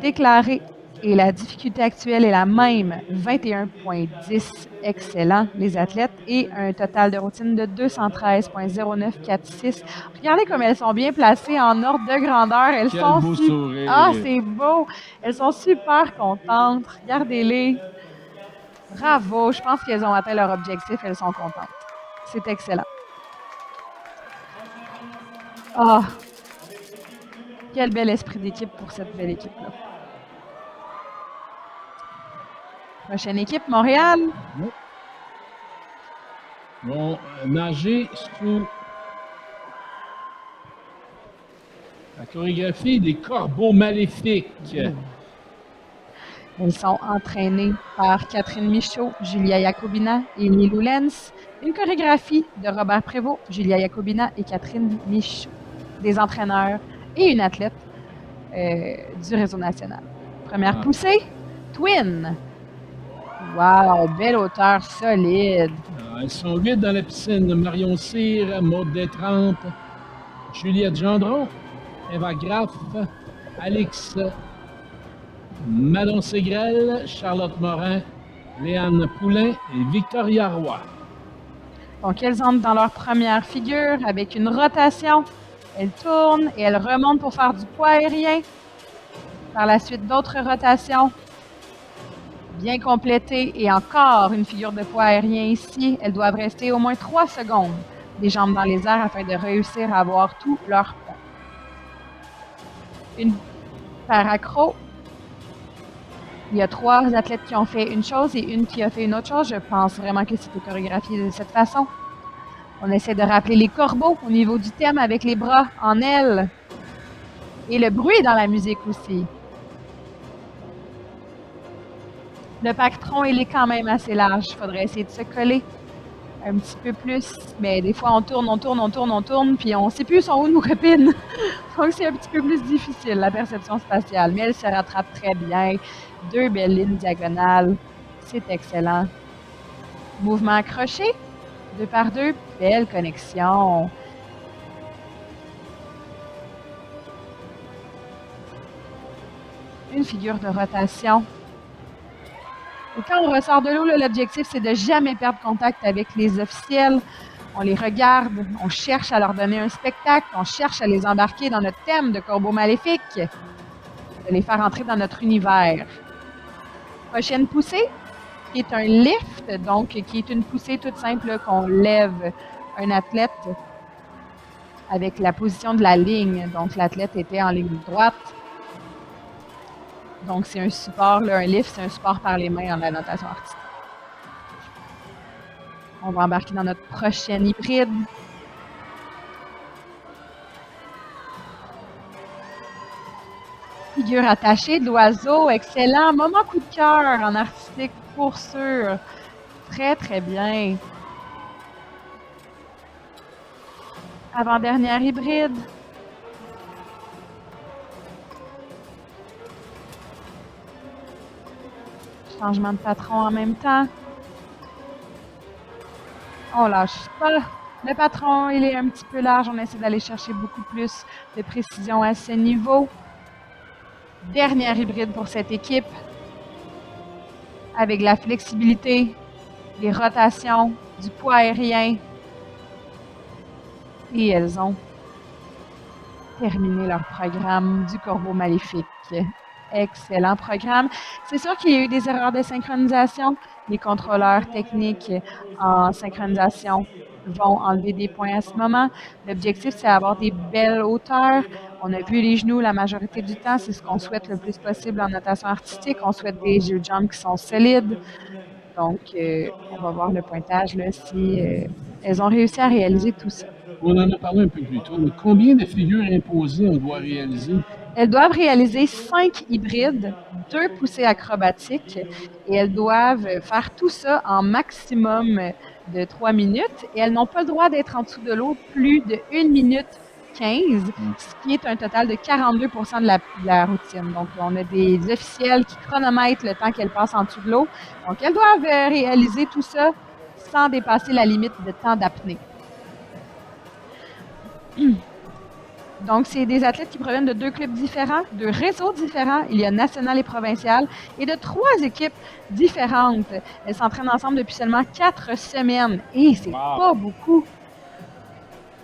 déclarée et la difficulté actuelle est la même, 21.10, excellent, les athlètes, et un total de routine de 213.0946. Regardez comme elles sont bien placées en ordre de grandeur. Elles Quel sont beau super. Ah, sourire! c'est beau! Elles sont super contentes. Regardez-les. Bravo! Je pense qu'elles ont atteint leur objectif. Elles sont contentes. C'est excellent. Ah, quel bel esprit d'équipe pour cette belle équipe-là. Prochaine équipe, Montréal. Oui. Vont nager sous la chorégraphie des corbeaux maléfiques. Elles sont entraînées par Catherine Michaud, Julia Jacobina et Lilou Lenz. Une chorégraphie de Robert Prévost, Julia Jacobina et Catherine Michaud. Des entraîneurs et une athlète du réseau national. Première Ah. poussée, Twin. Wow, belle hauteur solide. Elles sont 8 dans la piscine. Marion Cyr, Maude Détrempe, Juliette Gendron, Eva Graff, Alix Manon Ségrel, Charlotte Morin, Léane Poulain et Victoria Roy. Donc, elles entrent dans leur première figure avec une rotation. Elles tournent et elles remontent pour faire du poids aérien. Par la suite, d'autres rotations bien complétées et encore une figure de poids aérien ici. Elles doivent rester au moins 3 secondes des jambes dans les airs afin de réussir à avoir tous leurs points. Une paracro. Il y a 3 athlètes qui ont fait une chose et une qui a fait une autre chose. Je pense vraiment que c'était chorégraphié de cette façon. On essaie de rappeler les corbeaux au niveau du thème avec les bras en L. Et le bruit dans la musique aussi. Le pactron, il est quand même assez large. Il faudrait essayer de se coller un petit peu plus. Mais des fois, on tourne, puis on ne sait plus sont où nos copines. Donc, c'est un petit peu plus difficile, la perception spatiale. Mais elle se rattrape très bien. 2 belles lignes diagonales. C'est excellent. Mouvement accroché. 2 par 2. Belle connexion. Une figure de rotation. Et quand on ressort de l'eau, l'objectif, c'est de jamais perdre contact avec les officiels. On les regarde, on cherche à leur donner un spectacle, on cherche à les embarquer dans notre thème de corbeaux maléfiques, de les faire entrer dans notre univers. Prochaine poussée, qui est un lift, donc qui est une poussée toute simple qu'on lève un athlète avec la position de la ligne. Donc, l'athlète était en ligne droite. Donc, c'est un support, là, un lift, c'est un support par les mains en la notation artistique. On va embarquer dans notre prochaine hybride. Figure attachée de l'oiseau, excellent. Moment coup de cœur en artistique, pour sûr. Très, très bien. Avant-dernière hybride. Changement de patron en même temps. On lâche pas. Le patron, il est un petit peu large. On essaie d'aller chercher beaucoup plus de précision à ce niveau. Dernière hybride pour cette équipe. Avec la flexibilité, les rotations, du poids aérien. Et elles ont terminé leur programme du Corbeau Maléfique. Excellent programme. C'est sûr qu'il y a eu des erreurs de synchronisation. Les contrôleurs techniques en synchronisation vont enlever des points à ce moment. L'objectif, c'est d'avoir des belles hauteurs. On a vu les genoux la majorité du temps. C'est ce qu'on souhaite le plus possible en natation artistique. On souhaite des jeux jump qui sont solides. Donc, on va voir le pointage là, si elles ont réussi à réaliser tout ça. On en a parlé un peu plus tôt, mais combien de figures imposées on doit réaliser? Elles doivent réaliser 5 hybrides, 2 poussées acrobatiques et elles doivent faire tout ça en maximum de 3 minutes et elles n'ont pas le droit d'être en dessous de l'eau plus de 1 minute 15, Hmm. ce qui est un total de 42 de la routine. Donc, on a des officiels qui chronomètrent le temps qu'elles passent en dessous de l'eau. Donc, elles doivent réaliser tout ça sans dépasser la limite de temps d'apnée. Donc, c'est des athlètes qui proviennent de 2 clubs différents, de réseaux différents. Il y a national et provincial, et de 3 équipes différentes. Elles s'entraînent ensemble depuis seulement 4 semaines. Et c'est pas beaucoup.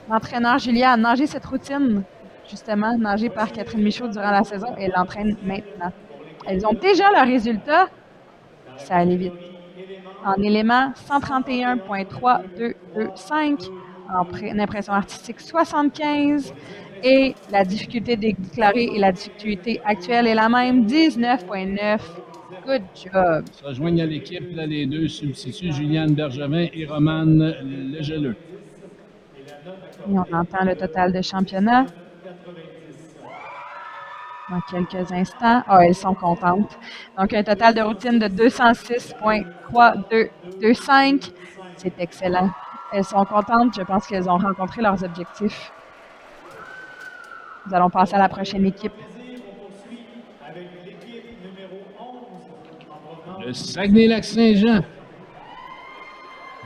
L'entraîneur Julia a nagé cette routine, justement, nagée par Catherine Michaud durant la saison, et elle l'entraîne maintenant. Elles ont déjà leurs résultats. Ça allait vite. En élément, 131.3225. En impression artistique, 75. Et la difficulté déclarée et la difficulté actuelle est la même, 19.9. Good job. Se rejoignent à l'équipe là, les deux substituts, Juliane Bergevin et Romane Legeleux. Et on entend le total de championnat dans quelques instants. Ah, elles sont contentes. Donc, un total de routine de 206.3225. C'est excellent. Elles sont contentes. Je pense qu'elles ont rencontré leurs objectifs. Nous allons passer à la prochaine équipe. Le Saguenay-Lac-Saint-Jean.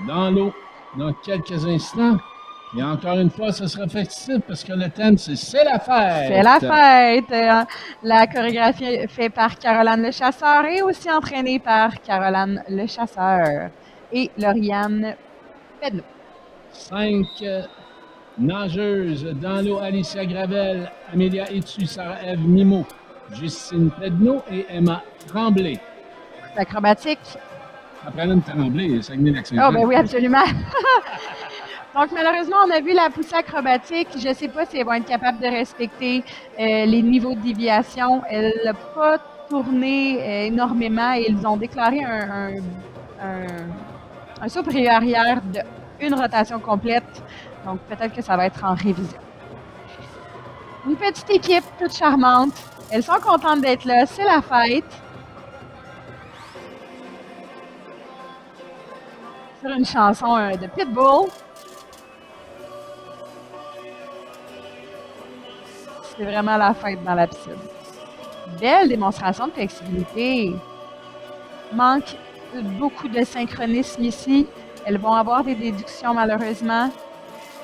Dans l'eau, dans quelques instants. Et encore une fois, ce sera festif parce que le thème, c'est la fête. C'est la fête. La chorégraphie est faite par Caroline Lechasseur et aussi entraînée par Caroline Lechasseur et Lauriane Pedneau. 5 nageuses dans l'eau, Alicia Gravel, Amélia Etu, Sarah-Ève Mimo, Justine Pedneau et Emma Tremblay. Acrobatique. Après Mme Tremblay, Saguenay-Lac-Saint-Jean. Oh, ben oui, absolument. Donc, malheureusement, on a vu la poussée acrobatique. Je ne sais pas si elles vont être capables de respecter les niveaux de déviation. Elle n'a pas tourné énormément et ils ont déclaré un saut périlleux arrière de une rotation complète. Donc, peut-être que ça va être en révision. Une petite équipe toute charmante. Elles sont contentes d'être là. C'est la fête. Sur une chanson de Pitbull. C'est vraiment la fête dans la piscine. Belle démonstration de flexibilité. Manque beaucoup de synchronisme ici. Elles vont avoir des déductions malheureusement.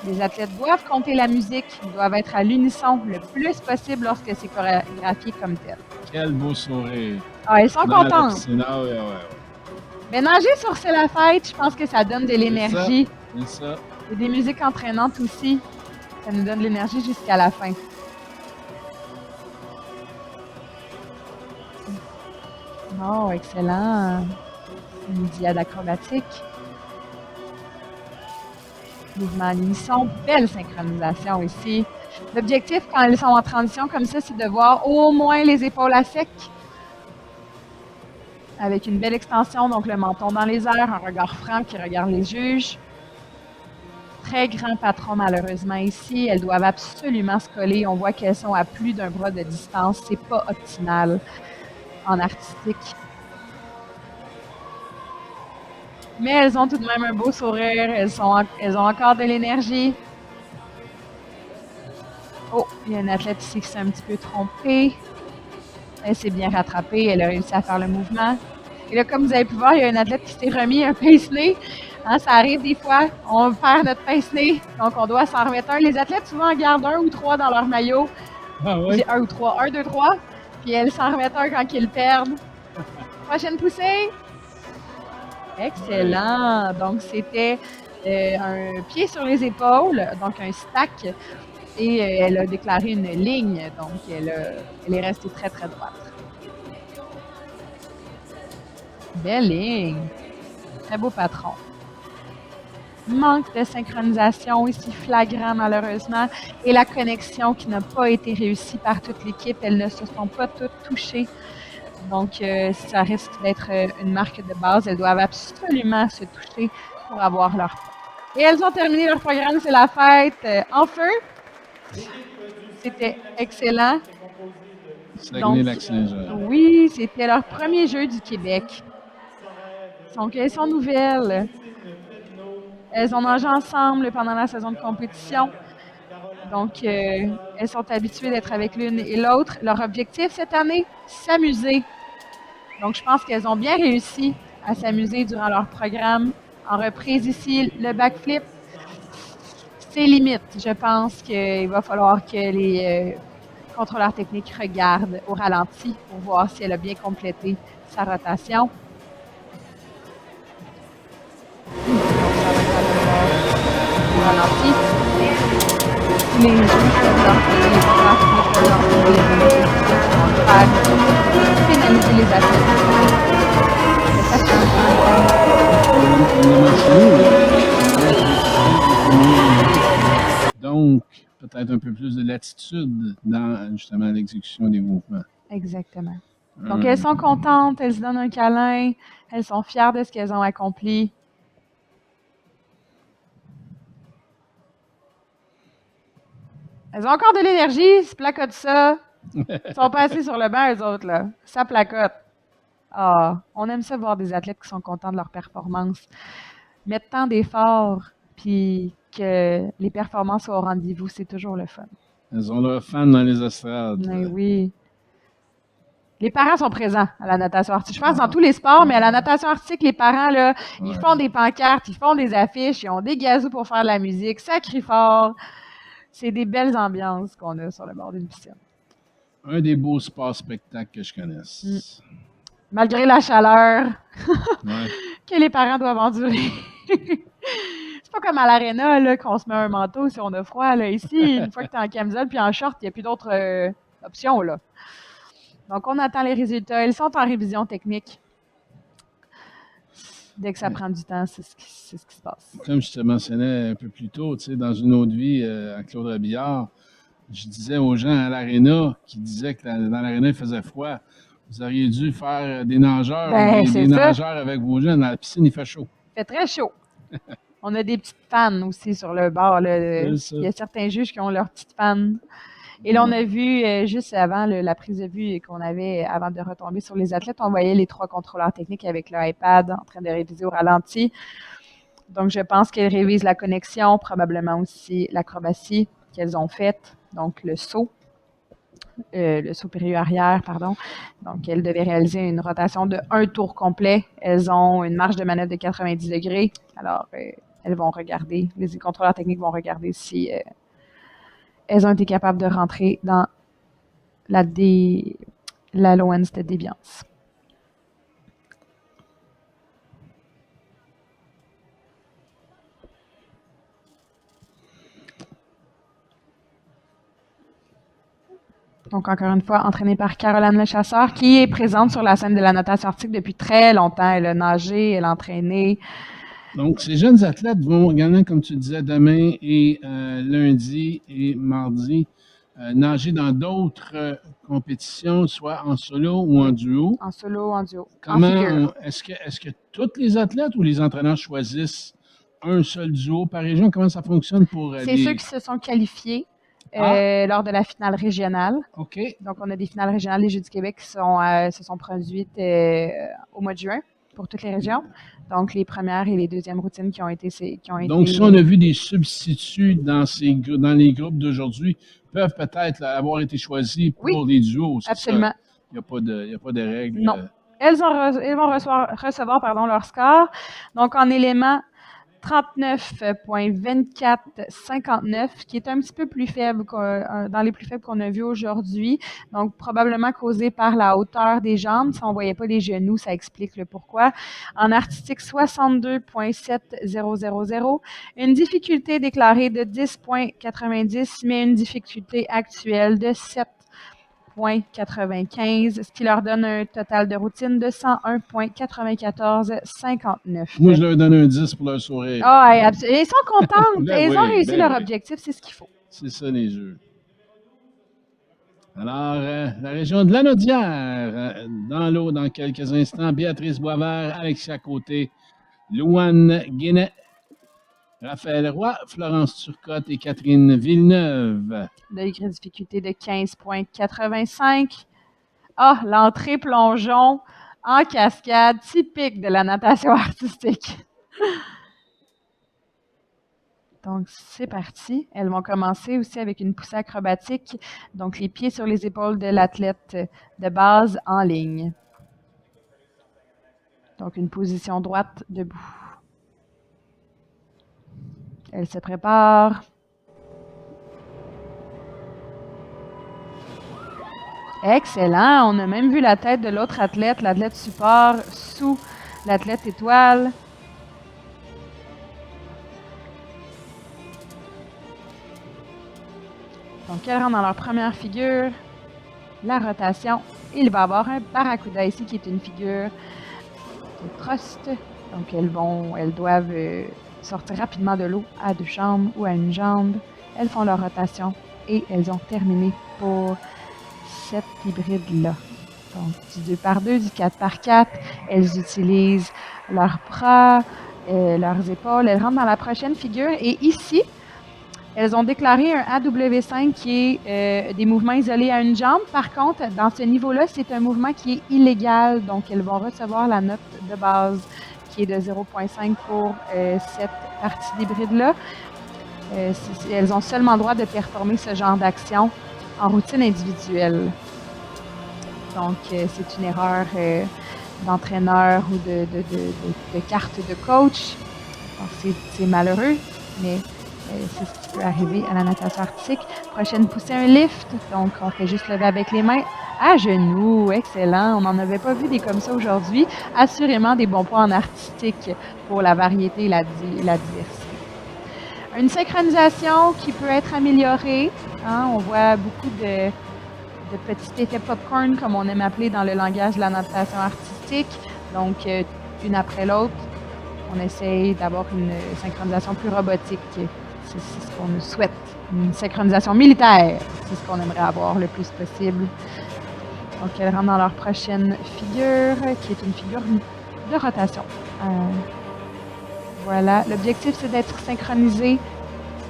Les athlètes doivent compter la musique, ils doivent être à l'unisson le plus possible lorsque c'est chorégraphié comme tel. Quel beau sourire. Ah, elles sont contentes. Ah, ouais. Mais nager sur C'est la fête, je pense que ça donne de l'énergie. C'est ça. Et des musiques entraînantes aussi. Ça nous donne de l'énergie jusqu'à la fin. Oh, excellent. Une diade acrobatique. Mouvement à l'unisson. Belle synchronisation ici. L'objectif, quand elles sont en transition comme ça, c'est de voir au moins les épaules à sec. Avec une belle extension, donc le menton dans les airs, un regard franc qui regarde les juges. Très grand patron, malheureusement, ici. Elles doivent absolument se coller. On voit qu'elles sont à plus d'un bras de distance. C'est pas optimal en artistique. Mais elles ont tout de même un beau sourire. Elles ont encore de l'énergie. Oh, il y a une athlète ici qui s'est un petit peu trompée. Elle s'est bien rattrapée. Elle a réussi à faire le mouvement. Et là, comme vous avez pu voir, il y a une athlète qui s'est remis un pince-nez. Hein, ça arrive des fois. On perd notre pince-nez. Donc, on doit s'en remettre un. Les athlètes, souvent, en gardent 1 ou 3 dans leur maillot. Ah oui? J'ai 1 ou 3. 1, 2, 3. Puis elles s'en remettent un quand ils le perdent. Prochaine poussée. Excellent. Donc, c'était un pied sur les épaules, donc un stack. Et elle a déclaré une ligne. Donc, elle est restée très, très droite. Belle ligne. Très beau patron. Manque de synchronisation ici flagrant malheureusement et la connexion qui n'a pas été réussie par toute l'équipe. Elles ne se sont pas toutes touchées. Donc, ça risque d'être une marque de base. Elles doivent absolument se toucher pour avoir leur point. Et elles ont terminé leur programme, c'est la fête en feu. C'était excellent. Donc, Saguenay-Lac-Saint-Jean. oui, c'était leur premier jeu du Québec. Donc, elles sont nouvelles. Elles ont nagé ensemble pendant la saison de compétition. Donc, elles sont habituées d'être avec l'une et l'autre. Leur objectif cette année, s'amuser. Donc, je pense qu'elles ont bien réussi à s'amuser durant leur programme. En reprise ici, le backflip, c'est limite. Je pense qu'il va falloir que les contrôleurs techniques regardent au ralenti pour voir si elle a bien complété sa rotation. Donc, ça va être à voir au ralenti. Les juges peuvent leur payer, les contrôleurs techniques peuvent leur payer faire pénaliser les athlètes. Mais ça, c'est un Donc, peut-être un peu plus de latitude dans justement l'exécution des mouvements. Exactement. Donc, elles sont contentes, elles se donnent un câlin, elles sont fières de ce qu'elles ont accompli. Elles ont encore de l'énergie, se placotent ça. Ils sont pas assis sur le banc, eux autres, là. Ça placote. Ah, on aime ça voir des athlètes qui sont contents de leur performance. Mettre tant d'efforts, puis que les performances soient au rendez-vous, c'est toujours le fun. Elles ont leurs fans dans les estrades. Mais oui. Les parents sont présents à la natation artistique. Je pense dans tous les sports, mais à la natation artistique, les parents, là, Ouais. ils font des pancartes, ils font des affiches, ils ont des gazous pour faire de la musique, ça crie fort. C'est des belles ambiances qu'on a sur le bord d'une piscine. Un des beaux sports spectacles que je connaisse. Malgré la chaleur Ouais. que les parents doivent endurer. C'est pas comme à l'aréna, là, qu'on se met un manteau si on a froid, là. Ici, une fois que tu es en camisole puis en short, il n'y a plus d'autres options, là. Donc, on attend les résultats. Elles sont en révision technique. Dès que ça prend du temps, c'est ce qui se passe. Comme je te mentionnais un peu plus tôt, tu sais, dans une autre vie, à Claude Rabillard, je disais aux gens à l'aréna qui disaient que dans l'aréna, il faisait froid. Vous auriez dû faire des nageurs, Ben, des c'est ça. nageurs avec vos gens. Dans la piscine, il fait chaud. Il fait très chaud. On a des petites fans aussi sur le bord. Là. C'est ça. Il y a certains juges qui ont leurs petites fans. Et là, on a vu, juste avant la prise de vue qu'on avait, avant de retomber sur les athlètes, on voyait les 3 contrôleurs techniques avec leur iPad en train de réviser au ralenti. Donc, je pense qu'elles révisent la connexion, probablement aussi l'acrobatie qu'elles ont faite, donc le saut périlleux-arrière, pardon. Donc, elles devaient réaliser une rotation de 1 tour complet. Elles ont une marge de manœuvre de 90 degrés. Alors, elles vont regarder, les contrôleurs techniques vont regarder si elles ont été capables de rentrer dans l'allowance de déviance. Donc, encore une fois, entraînée par Caroline Lechasseur, qui est présente sur la scène de la natation arctique depuis très longtemps. Elle a nagé, elle a entraîné. Donc, ces jeunes athlètes vont gagner, comme tu disais, demain et lundi et mardi, nager dans d'autres compétitions, soit en solo ou en duo. En solo, en duo, Comment en figure. est-ce que tous les athlètes ou les entraîneurs choisissent un seul duo par région? Comment ça fonctionne pour C'est ceux qui se sont qualifiés lors de la finale régionale. OK. Donc, on a des finales régionales des Jeux du Québec qui se sont produites au mois de juin pour toutes les régions. Donc, les premières et les deuxièmes routines qui ont été... Donc, si on a vu des substituts dans les groupes d'aujourd'hui, peuvent peut-être avoir été choisis pour les duos. Absolument. Il n'y a pas de règles. Non. Elles vont recevoir leur score. Donc, en élément 39,2459, qui est un petit peu plus faible dans les plus faibles qu'on a vus aujourd'hui. Donc, probablement causé par la hauteur des jambes. Si on ne voyait pas les genoux, ça explique le pourquoi. En artistique, 62,7000. Une difficulté déclarée de 10,90, mais une difficulté actuelle de 7,95, ce qui leur donne un total de routine de 101,9459. Moi, je leur donne un 10 pour leur sourire. Ah, absolument. Elles sont contentes. Ben Elles oui, ont réussi ben leur oui. objectif, c'est ce qu'il faut. C'est ça, les jeux. Alors, la région de Lanaudière, dans l'eau, dans quelques instants, Béatrice Boisvert, Alexia Côté, Louane Guénet, Raphaël Roy, Florence Turcotte et Catherine Villeneuve. Degré de difficulté de 15,85. Ah, l'entrée plongeon en cascade, typique de la natation artistique. Donc, c'est parti. Elles vont commencer aussi avec une poussée acrobatique. Donc, les pieds sur les épaules de l'athlète de base en ligne. Donc, une position droite debout. Elle se prépare. Excellent. On a même vu la tête de l'autre athlète, l'athlète support, sous l'athlète étoile. Donc, elles rentrent dans leur première figure. La rotation. Il va y avoir un barracuda ici qui est une figure de thrust. Donc, elles doivent sortir rapidement de l'eau à 2 jambes ou à une jambe. Elles font leur rotation et elles ont terminé pour cette hybride-là. Donc, du 2x2, du 4x4. Elles utilisent leurs bras, leurs épaules. Elles rentrent dans la prochaine figure. Et ici, elles ont déclaré un AW5 qui est des mouvements isolés à une jambe. Par contre, dans ce niveau-là, c'est un mouvement qui est illégal. Donc, elles vont recevoir la note de base qui est de 0,5 pour cette partie d'hybride-là. Elles ont seulement le droit de performer ce genre d'action en routine individuelle. Donc, c'est une erreur d'entraîneur ou de carte de coach. Donc, c'est malheureux, mais c'est ce qui peut arriver à la natation artistique. Prochaine poussée, un lift. Donc, on fait juste lever avec les mains à genoux. Excellent. On n'en avait pas vu des comme ça aujourd'hui. Assurément des bons points en artistique pour la variété et la diversité. Une synchronisation qui peut être améliorée. Hein? On voit beaucoup de petits effets popcorn, comme on aime appeler dans le langage de la natation artistique. Donc, une après l'autre, on essaye d'avoir une synchronisation plus robotique. C'est ce qu'on nous souhaite. Une synchronisation militaire, c'est ce qu'on aimerait avoir le plus possible. Donc, elles rentrent dans leur prochaine figure, qui est une figure de rotation. Voilà. L'objectif, c'est d'être synchronisé,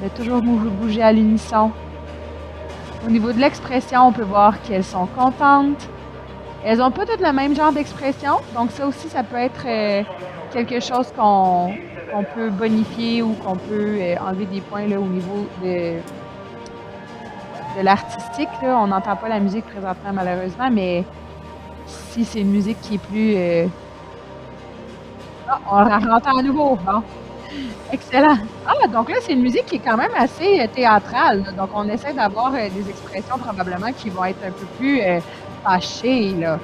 de toujours bouger à l'unisson. Au niveau de l'expression, on peut voir qu'elles sont contentes. Elles n'ont pas toutes le même genre d'expression, donc ça aussi, ça peut être quelque chose qu'on peut bonifier ou qu'on peut enlever des points là, au niveau de l'artistique. On n'entend pas la musique présentement, malheureusement, mais si c'est une musique qui est plus... Ah, on la rentre à nouveau. Bon. Excellent. Ah, donc là, c'est une musique qui est quand même assez théâtrale. Là. Donc, on essaie d'avoir des expressions probablement qui vont être un peu plus fâchées, là.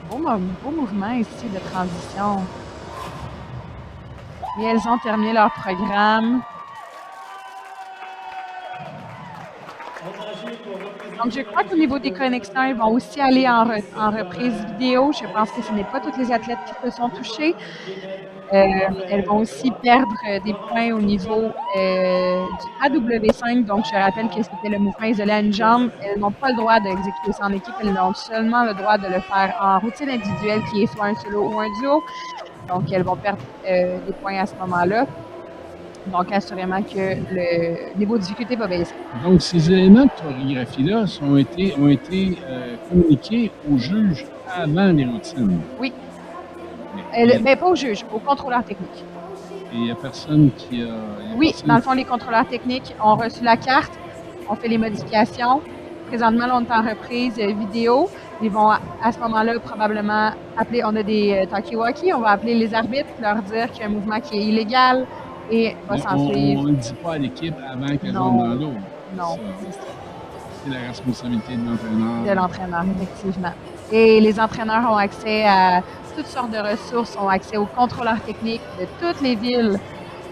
Beau mouvement ici de transition. Et elles ont terminé leur programme. Donc, je crois qu'au niveau des connexions, ils vont aussi aller en reprise vidéo. Je pense que ce n'est pas tous les athlètes qui se sont touchés. Elles vont aussi perdre des points au niveau du AW5. Donc, je rappelle que c'était le mouvement isolé à une jambe. Elles n'ont pas le droit d'exécuter ça en équipe. Elles ont seulement le droit de le faire en routine individuelle, qui est soit un solo ou un duo. Donc, elles vont perdre des points à ce moment-là. Donc, assurément que le niveau de difficulté va baisser. Donc, ces éléments de chorégraphie-là ont été communiqués aux juges avant les routines. Oui. Mais pas aux juges, aux contrôleurs techniques. Et il n'y a personne qui a... Oui, dans le fond, les contrôleurs techniques ont reçu la carte, on fait les modifications. Présentement, là, on est en reprise vidéo. Ils vont, à ce moment-là, probablement appeler, on a des talkie-walkie, on va appeler les arbitres, leur dire qu'il y a un mouvement qui est illégal et va s'en suivre. On ne le dit pas à l'équipe avant qu'elles rentrent dans l'eau. Non, c'est la responsabilité de l'entraîneur. De l'entraîneur, effectivement. Et les entraîneurs ont accès à toutes sortes de ressources, ont accès aux contrôleurs techniques de toutes les villes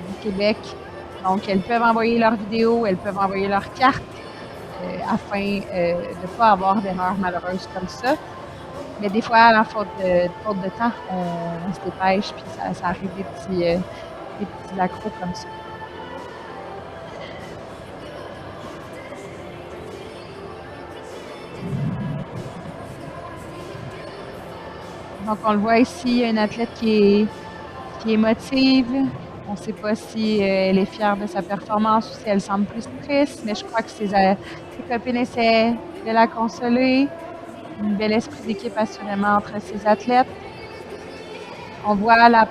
du Québec. Donc, elles peuvent envoyer leurs vidéos, elles peuvent envoyer leurs cartes afin de ne pas avoir d'erreurs malheureuses comme ça. Mais des fois, à la faute de temps, on se dépêche, puis ça arrive des petits accros comme ça. Donc, on le voit ici, il y a une athlète qui est émotive. On ne sait pas si elle est fière de sa performance ou si elle semble plus triste, mais je crois que ses copines essaient de la consoler. Un bel esprit d'équipe assurément entre ces athlètes. On voit la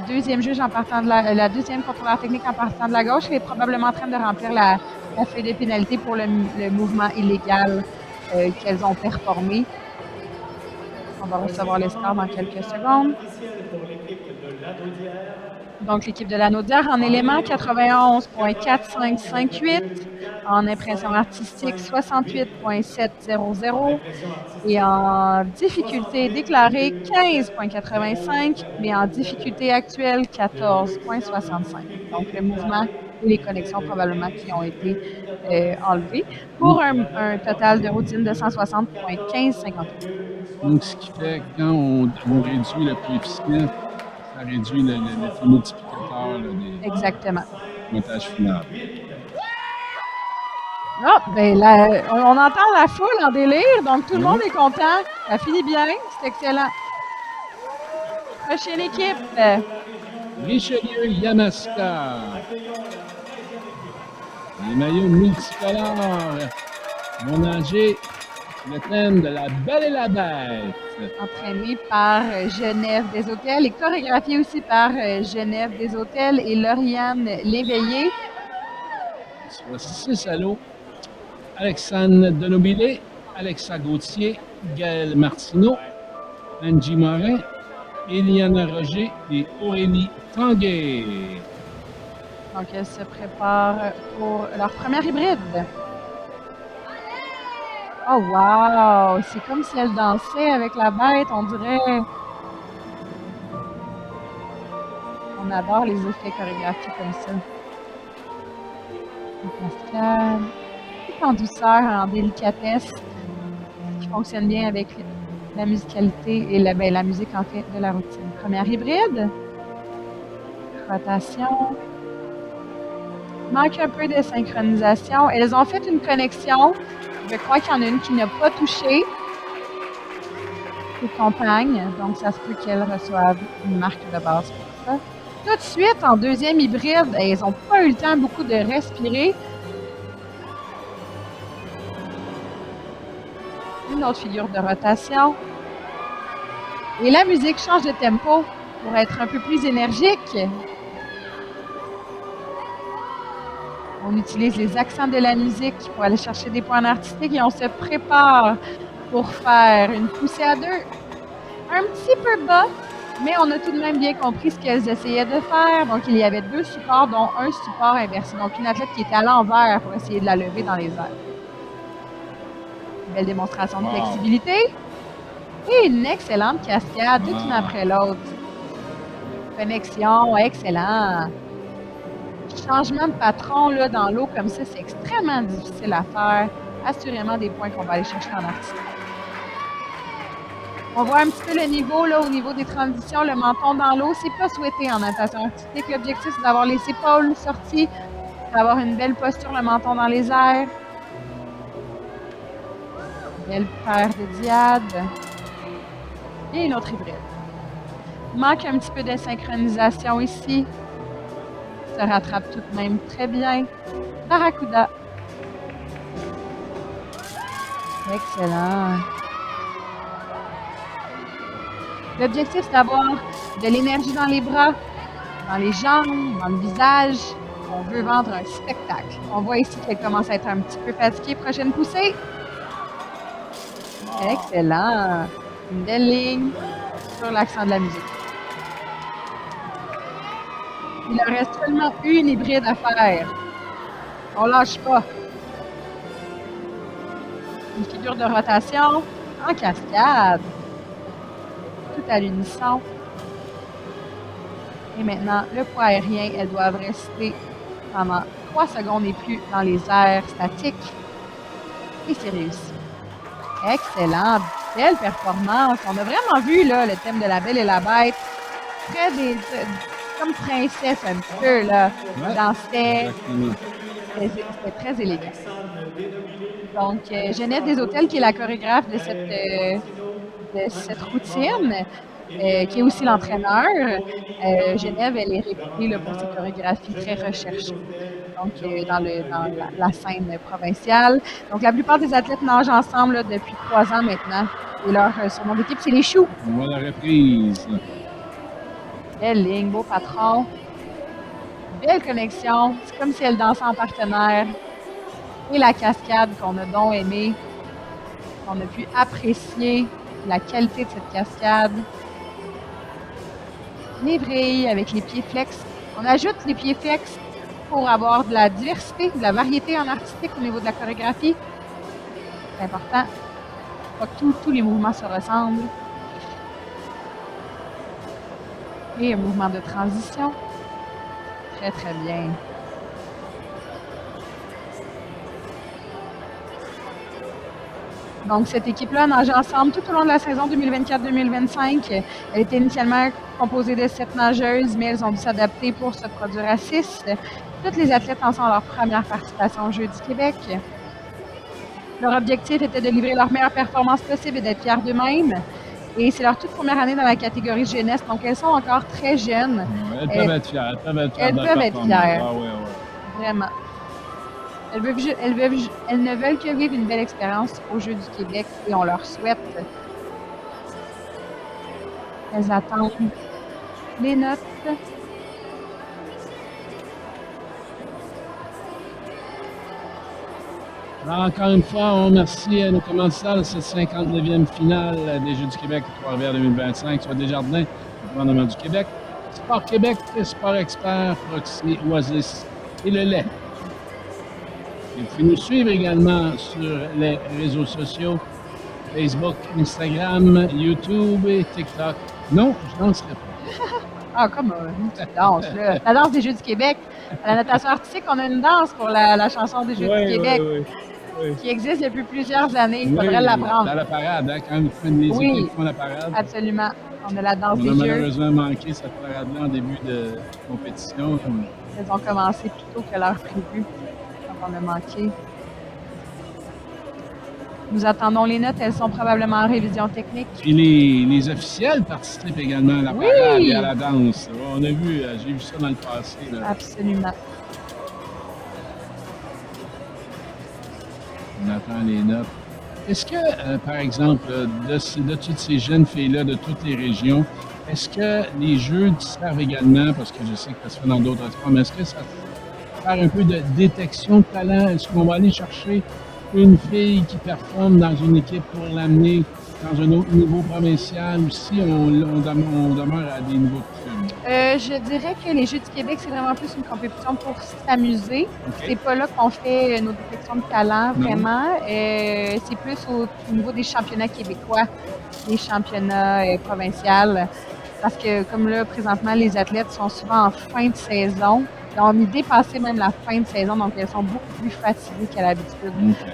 deuxième juge en partant de la deuxième contrôleur technique en partant de la gauche. Elle est probablement en train de remplir la feuille de pénalité pour le mouvement illégal qu'elles ont performé. On va recevoir les scores dans quelques secondes. Donc, l'équipe de Lanaudière en élément 91.4558, en impression artistique 68.700 et en difficulté déclarée 15.85, mais en difficulté actuelle 14.65. Donc, le mouvement et les connexions probablement qui ont été enlevées pour un total de routine de 160.1558. Donc, ce qui fait que quand on réduit le coefficient, ça réduit l'effet multiplicateur là, des Exactement. pointages finaux. Ah, ben on entend la foule en délire, donc tout le monde est content. Ça finit bien, c'est excellent. Prochaine équipe. Richelieu Yamaska. Les maillots multicolores vont nager le thème de la Belle et la Bête. Entraîné par Genève des Hôtels et chorégraphié aussi par Genève des Hôtels et Lauriane Léveillé. Soit 6 à l'eau. Alexandre Denobilé, Alexa Gauthier, Gaël Martineau, Angie Morin, Eliana Roger et Aurélie Tanguay. Donc, elles se préparent pour leur première hybride. Oh, wow! C'est comme si elles dansaient avec la bête, on dirait. On adore les effets chorégraphiques comme ça. Une cascade. Tout en douceur, en délicatesse, qui fonctionne bien avec la musicalité et la musique en fait de la routine. Première hybride. Rotation. Manque un peu de synchronisation. Elles ont fait une connexion. Je crois qu'il y en a une qui n'a pas touché. Les compagnes. Donc, ça se peut qu'elles reçoivent une marque de base pour ça. Tout de suite, en deuxième hybride, elles n'ont pas eu le temps beaucoup de respirer. Une autre figure de rotation. Et la musique change de tempo pour être un peu plus énergique. On utilise les accents de la musique pour aller chercher des points artistiques et on se prépare pour faire une poussée à deux. Un petit peu bas, mais on a tout de même bien compris ce qu'elles essayaient de faire. Donc, il y avait deux supports, dont un support inversé. Donc, une athlète qui était à l'envers pour essayer de la lever dans les airs. Une belle démonstration de flexibilité. Et une excellente cascade, une après l'autre. Connexion, excellent. Changement de patron là, dans l'eau comme ça, c'est extrêmement difficile à faire. Assurément des points qu'on va aller chercher en artistique. On voit un petit peu le niveau, là, au niveau des transitions, le menton dans l'eau. C'est pas souhaité en natation artistique. L'objectif, c'est d'avoir les épaules sorties, d'avoir une belle posture, le menton dans les airs. Belle paire de diades. Et une autre hybride. Il manque un petit peu de synchronisation ici. Se rattrape tout de même très bien. Barracuda. Excellent. L'objectif, c'est d'avoir de l'énergie dans les bras, dans les jambes, dans le visage. On veut vendre un spectacle. On voit ici qu'elle commence à être un petit peu fatiguée. Prochaine poussée. Excellent. Une belle ligne sur l'accent de la musique. Il leur reste seulement une hybride à faire. On lâche pas. Une figure de rotation en cascade. Tout à l'unisson. Et maintenant, le poids aérien, elles doivent rester pendant 3 secondes et plus dans les airs statiques. Et c'est réussi. Excellent. Belle performance. On a vraiment vu là, le thème de la Belle et la Bête. Comme princesse un petit peu. Là. Dansait. C'était très élégant. Donc, Genève des Hôtels, qui est la chorégraphe de de cette routine, qui est aussi l'entraîneur. Geneviève, elle est réputée là, pour ses chorégraphies très recherchées, donc dans la scène provinciale. Donc, la plupart des athlètes nagent ensemble là, depuis 3 ans maintenant. Et son nom d'équipe, c'est les Choux. On voit la reprise. Belle ligne, beau patron, belle connexion. C'est comme si elle dansait en partenaire. Et la cascade qu'on a donc aimée, qu'on a pu apprécier la qualité de cette cascade. Les vrilles avec les pieds flex. On ajoute les pieds flex pour avoir de la diversité, de la variété en artistique au niveau de la chorégraphie. C'est important. Pas que tous les mouvements se ressemblent. Et un mouvement de transition. Très, très bien. Donc, cette équipe-là a nagé ensemble tout au long de la saison 2024-2025. Elle était initialement composée de 7 nageuses, mais elles ont dû s'adapter pour se produire à 6. Toutes les athlètes en sont leur première participation aux Jeux du Québec. Leur objectif était de livrer leur meilleure performance possible et d'être fiers d'eux-mêmes. Et c'est leur toute première année dans la catégorie jeunesse, donc elles sont encore très jeunes. Elles peuvent être fières. Elles peuvent être fières. Ah, ouais. Vraiment. Elles ne veulent que vivre une belle expérience aux Jeux du Québec et on leur souhaite. Elles attendent les notes. Alors, encore une fois, on remercie nos commanditaires de cette 59e finale des Jeux du Québec Trois-Rivières 2025, soit Desjardins, le gouvernement du Québec, Sport Québec, Sport Expert, Proxy, Oasis et le lait. Et vous pouvez nous suivre également sur les réseaux sociaux, Facebook, Instagram, YouTube et TikTok. Non, je ne danserai pas. Ah, comme tu danses, là. La danse des Jeux du Québec. À la natation artistique, on a une danse pour la chanson des Jeux du Québec. Oui. Qui existe depuis plusieurs années. Il faudrait l'apprendre. Dans la parade, hein, quand les équipes font la parade. Absolument. On a la danse des Jeux. On a Jeux. malheureusement manqué cette parade-là en début de compétition. Elles ont commencé plus tôt que l'heure prévue. Donc, on a manqué. Nous attendons les notes. Elles sont probablement en révision technique. Puis les officiels participent également à la parade et à la danse. On a vu, j'ai vu ça dans le passé. Là. Absolument. On attend les notes. Est-ce que, par exemple, de toutes ces jeunes filles-là, de toutes les régions, est-ce que les jeux servent également, parce que je sais que ça se fait dans d'autres sports, mais est-ce que ça fait un peu de détection de talent? Est-ce qu'on va aller chercher une fille qui performe dans une équipe pour l'amener dans un autre niveau provincial ou si on demeure à des niveaux de club? Je dirais que les Jeux du Québec, c'est vraiment plus une compétition pour s'amuser. Okay. C'est pas là qu'on fait nos détections de talent, vraiment. C'est plus au niveau des championnats québécois, des championnats provinciaux. Parce que, comme là, présentement, les athlètes sont souvent en fin de saison. Ils ont dépassé même la fin de saison, donc elles sont beaucoup plus fatiguées qu'à l'habitude. Okay.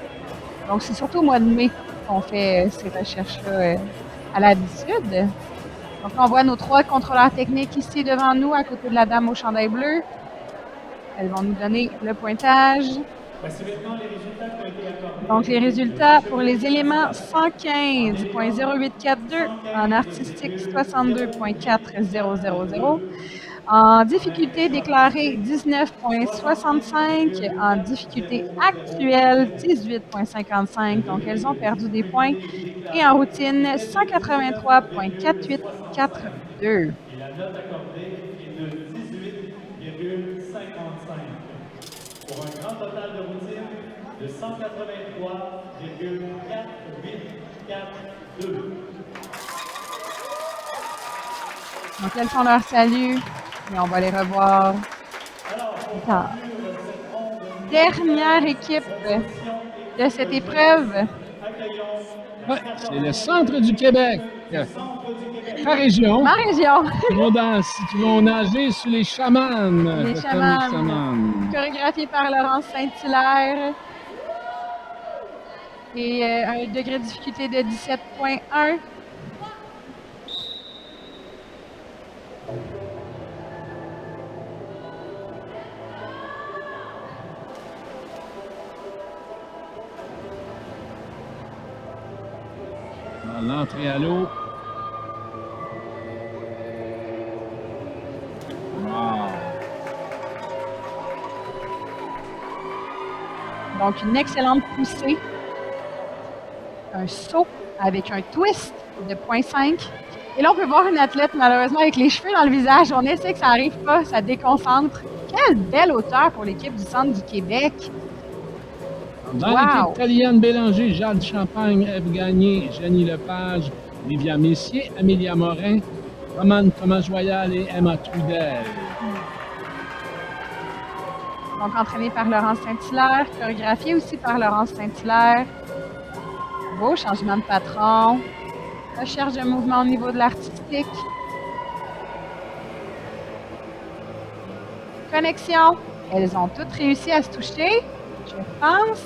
Donc, c'est surtout au mois de mai qu'on fait ces recherches-là à l'habitude. Donc, on voit nos 3 contrôleurs techniques ici devant nous, à côté de la dame au chandail bleu. Elles vont nous donner le pointage. Donc, les résultats pour les éléments 115.0842, en artistique 62.4000, en difficulté déclarée 19.65, en difficulté actuelle 18.55. Donc, elles ont perdu des points. Et en routine 183.4842. Et la note accordée est de 18,55. Pour un grand total de routine de 183,4842. Donc, elles font leur salut et on va les revoir. Alors, dernière équipe de cette épreuve. Ouais, c'est le centre du Québec. Ma région. Ma région. Qui vont nager sur les chamanes. Les chamanes. Chorégraphié par Laurence Saint-Hilaire. Et un degré de difficulté de 17.1. L'entrée à l'eau. Wow. Donc, une excellente poussée. Un saut avec un twist de 0.5. Et là, on peut voir une athlète, malheureusement, avec les cheveux dans le visage. On essaie que ça n'arrive pas, ça déconcentre. Quelle belle hauteur pour l'équipe du Centre du Québec. Dans Wow. l'équipe, Taliane Bélanger, Jade Champagne, Ève Gagné, Jenny Lepage, Livia Messier, Amélia Morin, Romane Thomas-Joyal et Emma Trudel. Donc, entraîné par Laurence Saint-Hilaire, chorégraphié aussi par Laurence Saint-Hilaire. Beau changement de patron. Recherche de mouvement au niveau de l'artistique. Connexion. Elles ont toutes réussi à se toucher, je pense.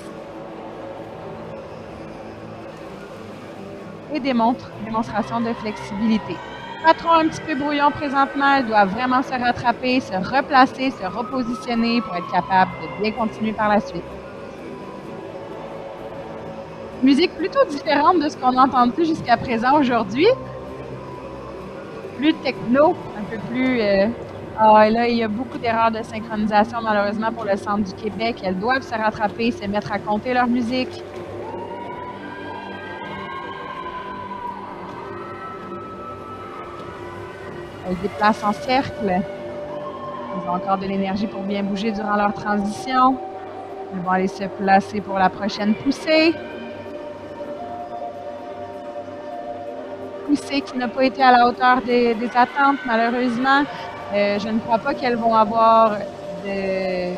Et démonstration de flexibilité. Patron un petit peu brouillon présentement, elles doivent vraiment se rattraper, se replacer, se repositionner pour être capable de bien continuer par la suite. Musique plutôt différente de ce qu'on a entendu jusqu'à présent aujourd'hui. Plus techno, un peu plus... là, il y a beaucoup d'erreurs de synchronisation malheureusement pour le Centre du Québec. Elles doivent se rattraper, se mettre à compter leur musique. Elles déplacent en cercle. Elles ont encore de l'énergie pour bien bouger durant leur transition. Elles vont aller se placer pour la prochaine poussée. Poussée qui n'a pas été à la hauteur des attentes, malheureusement. Je ne crois pas qu'elles vont avoir de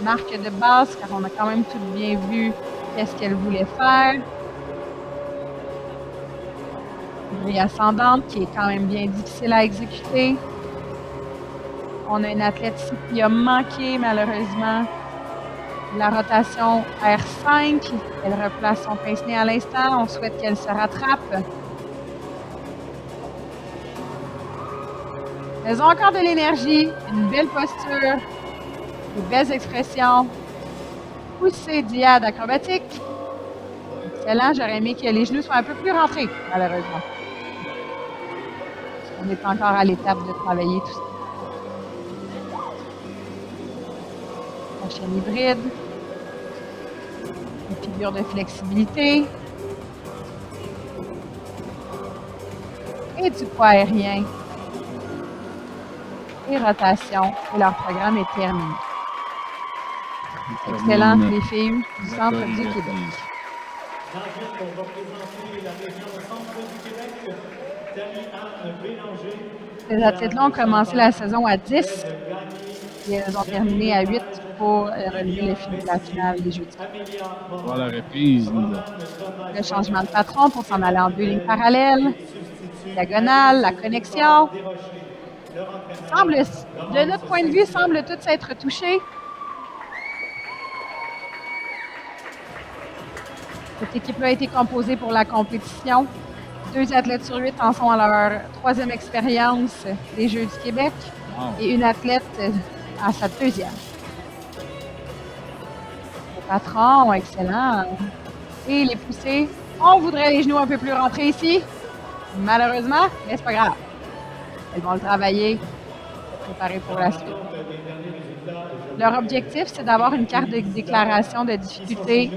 marque de base, car on a quand même tout bien vu qu'est-ce qu'elles voulaient faire. Grille ascendante qui est quand même bien difficile à exécuter. On a une athlète ici qui a manqué malheureusement la rotation R5. Elle replace son pince-nez à l'instant. On souhaite qu'elle se rattrape. Elles ont encore de l'énergie, une belle posture, de belles expressions. Poussée diade acrobatique. Excellent, j'aurais aimé que les genoux soient un peu plus rentrés, malheureusement. On est encore à l'étape de travailler tout ça. Prochaine hybride. Une figure de flexibilité. Et du poids aérien. Et rotation. Et leur programme est terminé. Excellent, les filles du Centre du Québec. Ensuite, on va présenter la région Centre du Québec, Tali-Anne Bélanger. Ces athlètes-là ont commencé la saison à 10 et elles ont terminé à 8 pour relever la finale des Jeux du Québec. Voilà la reprise. Le changement de patron pour s'en aller en 2 lignes parallèles. Diagonale, la connexion. De notre point de vue, semble toutes s'être touchées. Cette équipe-là a été composée pour la compétition. 2 athlètes sur 8 en sont à leur 3e expérience des Jeux du Québec et une athlète à sa 2e. Le patron, excellent. Et les poussées, on voudrait les genoux un peu plus rentrés ici. Malheureusement, mais c'est pas grave. Elles vont le travailler, se préparer pour la suite. Leur objectif, c'est d'avoir une carte de déclaration de difficulté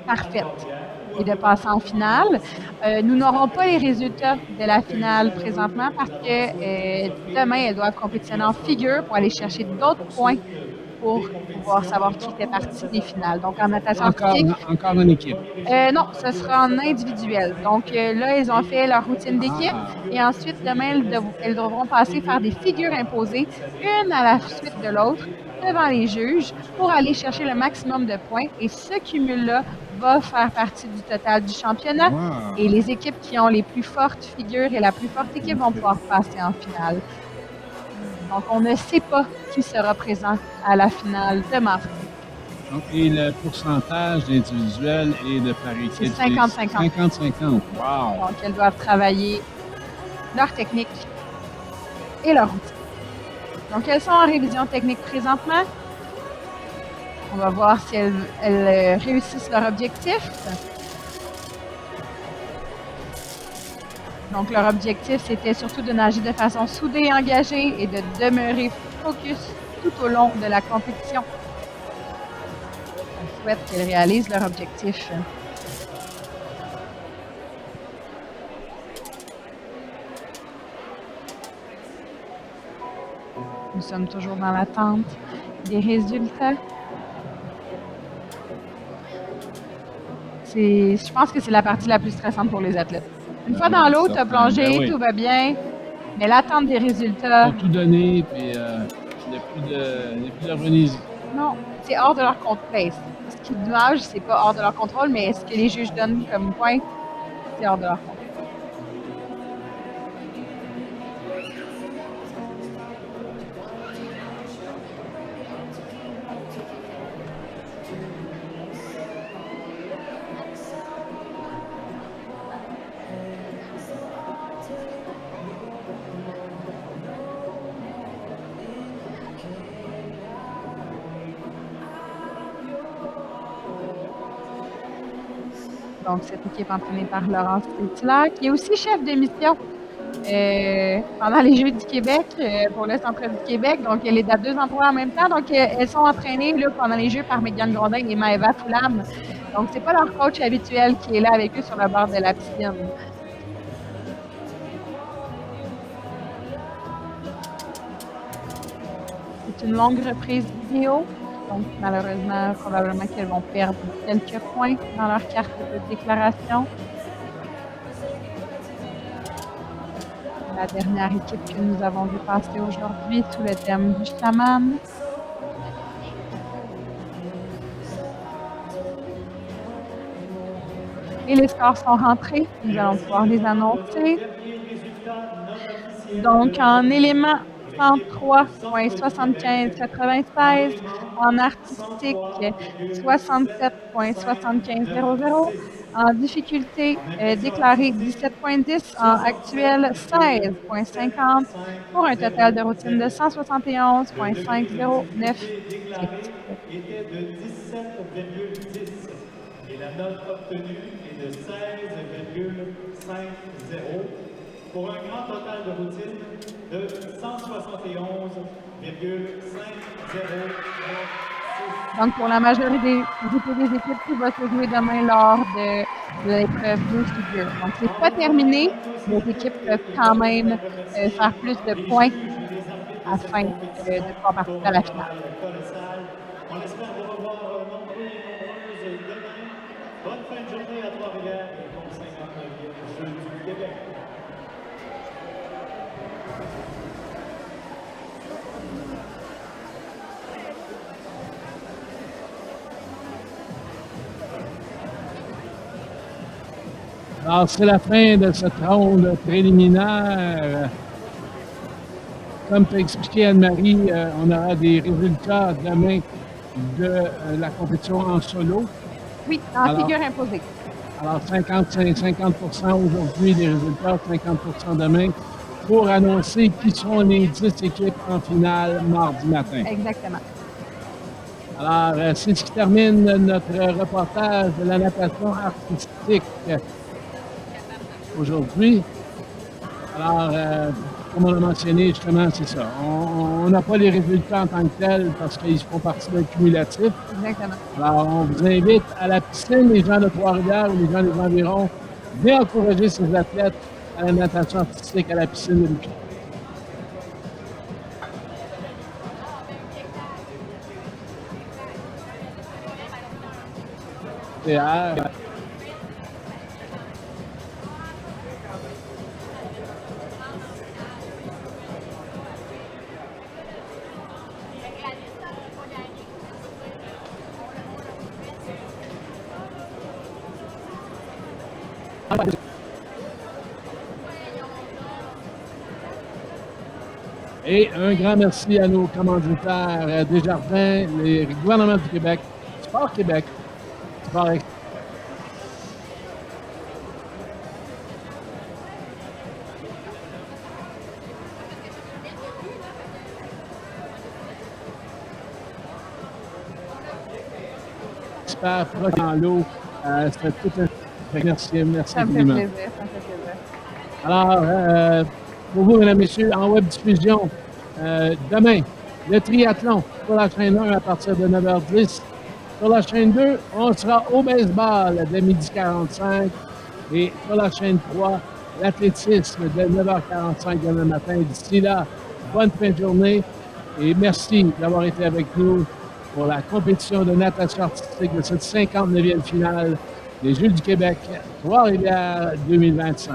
parfaite et de passer en finale. Nous n'aurons pas les résultats de la finale présentement parce que demain, elles doivent compétitionner en figure pour aller chercher d'autres points pour pouvoir savoir qui fait partie des finales. Donc, en natation artistique... Encore une équipe? Non, ce sera en individuel. Donc, là, ils ont fait leur routine d'équipe et ensuite, demain, elles devront passer faire des figures imposées, une à la suite de l'autre, devant les juges pour aller chercher le maximum de points. Et ce cumul-là va faire partie du total du championnat. Wow. Et les équipes qui ont les plus fortes figures et la plus forte équipe vont pouvoir passer en finale. Donc, on ne sait pas qui sera présent à la finale de mardi. Donc, et le pourcentage d'individuel et de par équipe? C'est 50-50. 50-50. Wow! Donc, elles doivent travailler leur technique et leur outil. Donc, elles sont en révision technique présentement. On va voir si elles réussissent leur objectif. Donc, leur objectif, c'était surtout de nager de façon soudée et engagée et de demeurer focus tout au long de la compétition. On souhaite qu'elles réalisent leur objectif. Nous sommes toujours dans l'attente des résultats. Je pense que c'est la partie la plus stressante pour les athlètes. Une fois dans l'eau, tu as plongé, Ben oui. tout va bien, mais l'attente des résultats, Ils ont tout donné, puis il n'y a plus de revenez-y. non, c'est hors de leur contrôle. Ce qui est dommage, c'est pas hors de leur contrôle, mais ce que les juges donnent comme point, c'est hors de leur contrôle. Donc, cette équipe entraînée par Laurence Pétula, qui est aussi chef de mission pendant les Jeux du Québec pour le Centre du Québec. Donc, elle est à 2 endroits en même temps. Donc, elles sont entraînées là, pendant les Jeux par Mégane Grondin et Maëva Foulam. Donc, c'est pas leur coach habituel qui est là avec eux sur le bord de la piscine. C'est une longue reprise vidéo. Donc, malheureusement, probablement qu'elles vont perdre quelques points dans leur carte de déclaration. La dernière équipe que nous avons vu passer aujourd'hui sous le thème du chaman. Et les scores sont rentrés. Nous allons pouvoir les annoncer. Donc, en élément 103.7596, en artistique 67.7500, en difficulté déclarée 17.10, en actuel 16.50, pour un total de routine de 171.509. Était de 17,10 et la note obtenue est de 16,50 pour un grand total de routine de 171,506. Donc, pour la majorité des équipes, tout va se jouer demain lors de l'épreuve 2 figures. Donc, c'est pas terminé. Les équipes peuvent quand même faire plus de points afin de pouvoir participer à la finale. On espère vous revoir nombreux et nombreuses demain. Bonne fin de journée à Trois-Rivières et bon 59e Jeux du Québec. Alors, c'est la fin de cette ronde préliminaire. Comme tu as expliqué, Anne-Marie, on aura des résultats demain de la compétition en solo. Oui, en figure imposée. Alors, 50% aujourd'hui des résultats, 50% demain, pour annoncer qui seront les 10 équipes en finale mardi matin. Exactement. Alors, c'est ce qui termine notre reportage de la natation artistique aujourd'hui. Alors, comme on l'a mentionné, justement, c'est ça. On n'a pas les résultats en tant que tels parce qu'ils font partie d'un cumulatif. Exactement. Alors, on vous invite à la piscine, les gens de Trois-Rivières ou les gens des environs, bien encourager ces athlètes à la natation artistique à la piscine de l'UQTR. Et un grand merci à nos commanditaires Desjardins, les gouvernements du Québec, Sport Québec, Sport Expert, proche dans l'eau. C'était tout un... Merci Ça me fait infiniment. plaisir, ça me fait plaisir. Alors, pour vous, mesdames, messieurs, en web diffusion, demain, le triathlon sur la chaîne 1 à partir de 9h10. Sur la chaîne 2, on sera au baseball dès 12h45. Et sur la chaîne 3, l'athlétisme de 9h45 demain matin. D'ici là, bonne fin de journée et merci d'avoir été avec nous pour la compétition de natation artistique de cette 59e finale des Jeux du Québec Trois-Rivières 2025.